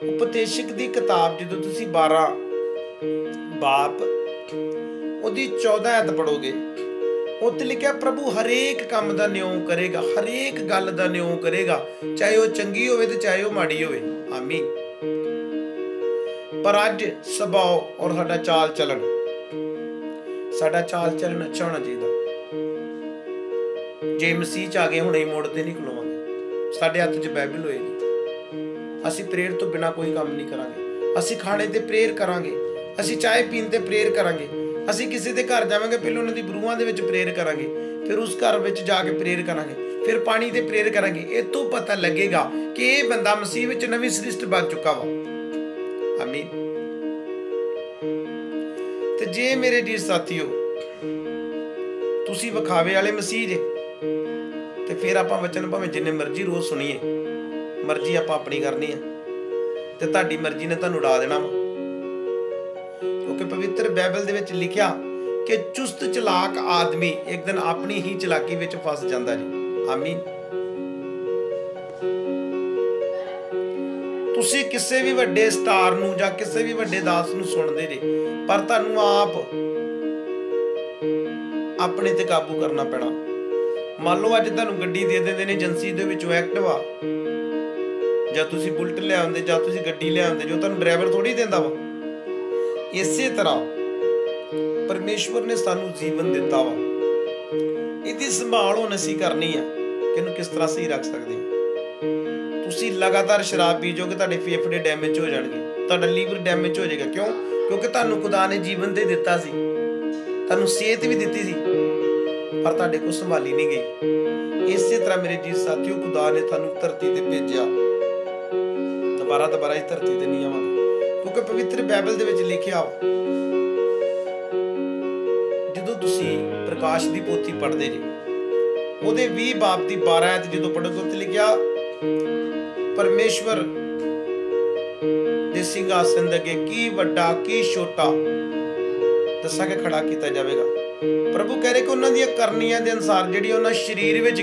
ਉਪਦੇਸ਼ਕ ਦੀ ਕਿਤਾਬ ਜਦੋਂ ਤੁਸੀਂ 12 ਬਾਪ ਉਹਦੀ 14 ਆਇਤ ਪੜੋਗੇ, ਉੱਥੇ ਲਿਖਿਆ ਪ੍ਰਭੂ ਹਰੇਕ ਕੰਮ ਦਾ ਨਿਉਂ ਕਰੇਗਾ, ਹਰੇਕ ਗੱਲ ਦਾ ਨਿਉਂ ਕਰੇਗਾ, ਚਾਹੇ ਉਹ ਚੰਗੀ ਹੋਵੇ ਤੇ ਚਾਹੇ ਉਹ ਮਾੜੀ ਹੋਵੇ। ਆਮੀਨ। ਪਰ ਅੱਜ ਸੁਭਾਅ ਔਰ ਸਾਡਾ ਚਾਲ ਚੱਲਣ ਅੱਛਾ ਹੋਣਾ ਚਾਹੀਦਾ। ਜੇ ਮਸੀਹ ਚ ਆ ਗਏ ਹੁਣੇ ਮੋੜ ਤੇ ਨਹੀਂ ਖਲੋਵਾਂਗੇ। ਸਾਡੇ ਹੱਥ 'ਚ ਬਾਈਬਲ ਹੋਏਗੀ। ਅਸੀਂ ਪ੍ਰੇਅਰ ਤੋਂ ਬਿਨਾਂ ਕੋਈ ਕੰਮ ਨਹੀਂ ਕਰਾਂਗੇ। ਅਸੀਂ ਖਾਣੇ ਤੇ ਪ੍ਰੇਅਰ ਕਰਾਂਗੇ, ਅਸੀਂ ਚਾਹ ਪੀਣ ਤੇ ਪ੍ਰੇਅਰ ਕਰਾਂਗੇ, ਅਸੀਂ ਕਿਸੇ ਦੇ ਘਰ ਜਾਵਾਂਗੇ ਪਹਿਲਾਂ ਉਹਨਾਂ ਦੀ ਬਰੂਹਾਂ ਦੇ ਵਿੱਚ ਪ੍ਰੇਅਰ ਕਰਾਂਗੇ, ਫਿਰ ਉਸ ਘਰ ਵਿੱਚ ਜਾ ਕੇ ਪ੍ਰੇਅਰ ਕਰਾਂਗੇ, ਫਿਰ ਪਾਣੀ ਤੇ ਪ੍ਰੇਅਰ ਕਰਾਂਗੇ। ਇਹ ਤੋਂ ਪਤਾ ਲੱਗੇਗਾ ਕਿ ਇਹ ਬੰਦਾ ਮਸੀਹ ਵਿੱਚ ਨਵੀਂ ਸ੍ਰਿਸ਼ਟ ਬਣ ਚੁੱਕਾ ਵਾ। ਆਮੀਨ। ਤੇ ਜੇ ਮੇਰੇ ਜੀ ਸਾਥੀਓ ਤੁਸੀਂ ਵਿਖਾਵੇ ਵਾਲੇ ਮਸੀਹ ਜੇ, ਤੇ ਫਿਰ ਆਪਾਂ ਵਚਨ ਭਾਵੇਂ ਜਿੰਨੇ ਮਰਜ਼ੀ ਰੋਜ਼ ਸੁਣੀਏ, ਮਰਜ਼ੀ ਆਪਾਂ ਆਪਣੀ ਕਰਨੀ ਆ ਤੇ ਤੁਹਾਡੀ ਮਰਜ਼ੀ ਨੇ ਤੁਹਾਨੂੰ ਉਡਾ ਦੇਣਾ ਵਾ। ਕਿਉਂਕਿ ਪਵਿੱਤਰ ਬਾਈਬਲ ਦੇ ਵਿੱਚ ਲਿਖਿਆ ਕਿ ਚੁਸਤ ਚਲਾਕ ਆਦਮੀ ਇੱਕ ਦਿਨ ਆਪਣੀ ਹੀ ਚਲਾਕੀ ਵਿੱਚ ਫਸ ਜਾਂਦਾ ਜੀ। ਆਮੀਨ। ਤੁਸੀਂ ਕਿਸੇ ਵੀ ਵੱਡੇ ਸਟਾਰ ਨੂੰ ਜਾਂ ਕਿਸੇ ਵੀ ਵੱਡੇ ਦਾਸ ਨੂੰ ਸੁਣਦੇ ਜੇ, ਪਰ ਤੁਹਾਨੂੰ ਆਪ ਆਪਣੇ ਤੇ ਕਾਬੂ ਕਰਨਾ ਪੈਣਾ। ਮੰਨ ਲਓ ਅੱਜ ਤੁਹਾਨੂੰ ਗੱਡੀ ਦੇ ਦਿੰਦੇ ਨੇ ਏਜੰਸੀ ਦੇ ਵਿੱਚੋਂ ਐਕਟਿਵਾ, ਜਾਂ ਤੁਸੀਂ ਬੁਲਟ ਲਿਆਉਂਦੇ ਜਾਂ ਤੁਸੀਂ ਗੱਡੀ ਲਿਆਉਂਦੇ, ਜੋ ਤੁਹਾਨੂੰ ਡਰਾਈਵਰ ਥੋੜੀ ਦਿੰਦਾ ਵਾ। ਇਸੇ ਤਰ੍ਹਾਂ ਪਰਮੇਸ਼ਵਰ ਨੇ ਸਾਨੂੰ ਜੀਵਨ ਦਿੱਤਾ ਵਾ, ਇਹਦੀ ਸੰਭਾਲ ਹੁਣ ਅਸੀਂ ਕਰਨੀ ਆ ਕਿ ਇਹਨੂੰ ਕਿਸ ਤਰ੍ਹਾਂ ਸਹੀ ਰੱਖ ਸਕਦੇ ਹਾਂ। ਤੁਸੀਂ ਲਗਾਤਾਰ ਸ਼ਰਾਬ ਪੀ ਜਾਓਗੇ, ਤੁਹਾਡੇ ਫੇਫੜੇ ਡੈਮੇਜ ਹੋ ਜਾਣਗੇ, ਤੁਹਾਡਾ ਲੀਵਰ ਡੈਮੇਜ ਹੋ ਜਾਏਗਾ। ਕਿਉਂ? ਕਿਉਂਕਿ ਤੁਹਾਨੂੰ ਖੁਦਾ ਨੇ ਜੀਵਨ ਤੇ ਦਿੱਤਾ ਸੀ, ਤੁਹਾਨੂੰ ਸਿਹਤ ਵੀ ਦਿੱਤੀ ਸੀ, ਪਰ ਤੁਹਾਡੇ ਕੋਲ ਸੰਭਾਲੀ ਨਹੀਂ ਗਈ। ਇਸੇ ਤਰ੍ਹਾਂ ਮੇਰੇ ਜੀ ਸਾਥੀਓ, ਖੁਦਾ ਨੇ ਤੁਹਾਨੂੰ ਧਰਤੀ ਤੇ ਭੇਜਿਆ, ਦੁਬਾਰਾ ਇਸ ਧਰਤੀ ਤੇ ਨਹੀਂ ਆਵਾਂਗੇ। ਕਿਉਂਕਿ ਪਵਿੱਤਰ ਬਾਈਬਲ ਦੇ ਵਿੱਚ ਲਿਖਿਆ, ਜਦੋਂ ਤੁਸੀਂ ਪ੍ਰਕਾਸ਼ ਦੀ ਪੋਥੀ ਪੜ੍ਹਦੇ ਜੇ, ਉਹਦੇ 20 ਬਾਪ ਦੀ 12 ਆਇਤ ਜਦੋਂ ਪੜ੍ਹੋਗੇ, ਉੱਥੇ ਲਿਖਿਆ ਪਰਮੇਸ਼ਵਰ ਦੇ ਸਿੰਘਾਸਨ ਦੇ ਅੱਗੇ ਕੀ ਵੱਡਾ ਕੀ ਛੋਟਾ ਦੱਸਾਂਗੇ ਖੜਾ ਕੀਤਾ ਜਾਵੇਗਾ। ਪ੍ਰਭੂ ਕਹਿ ਰਹੇ ਕਿ ਉਹਨਾਂ ਦੀਆਂ ਕਰਨੀਆਂ ਦੇ ਅਨੁਸਾਰ ਜਿਹੜੀ ਉਹਨਾਂ ਸਰੀਰ ਵਿੱਚ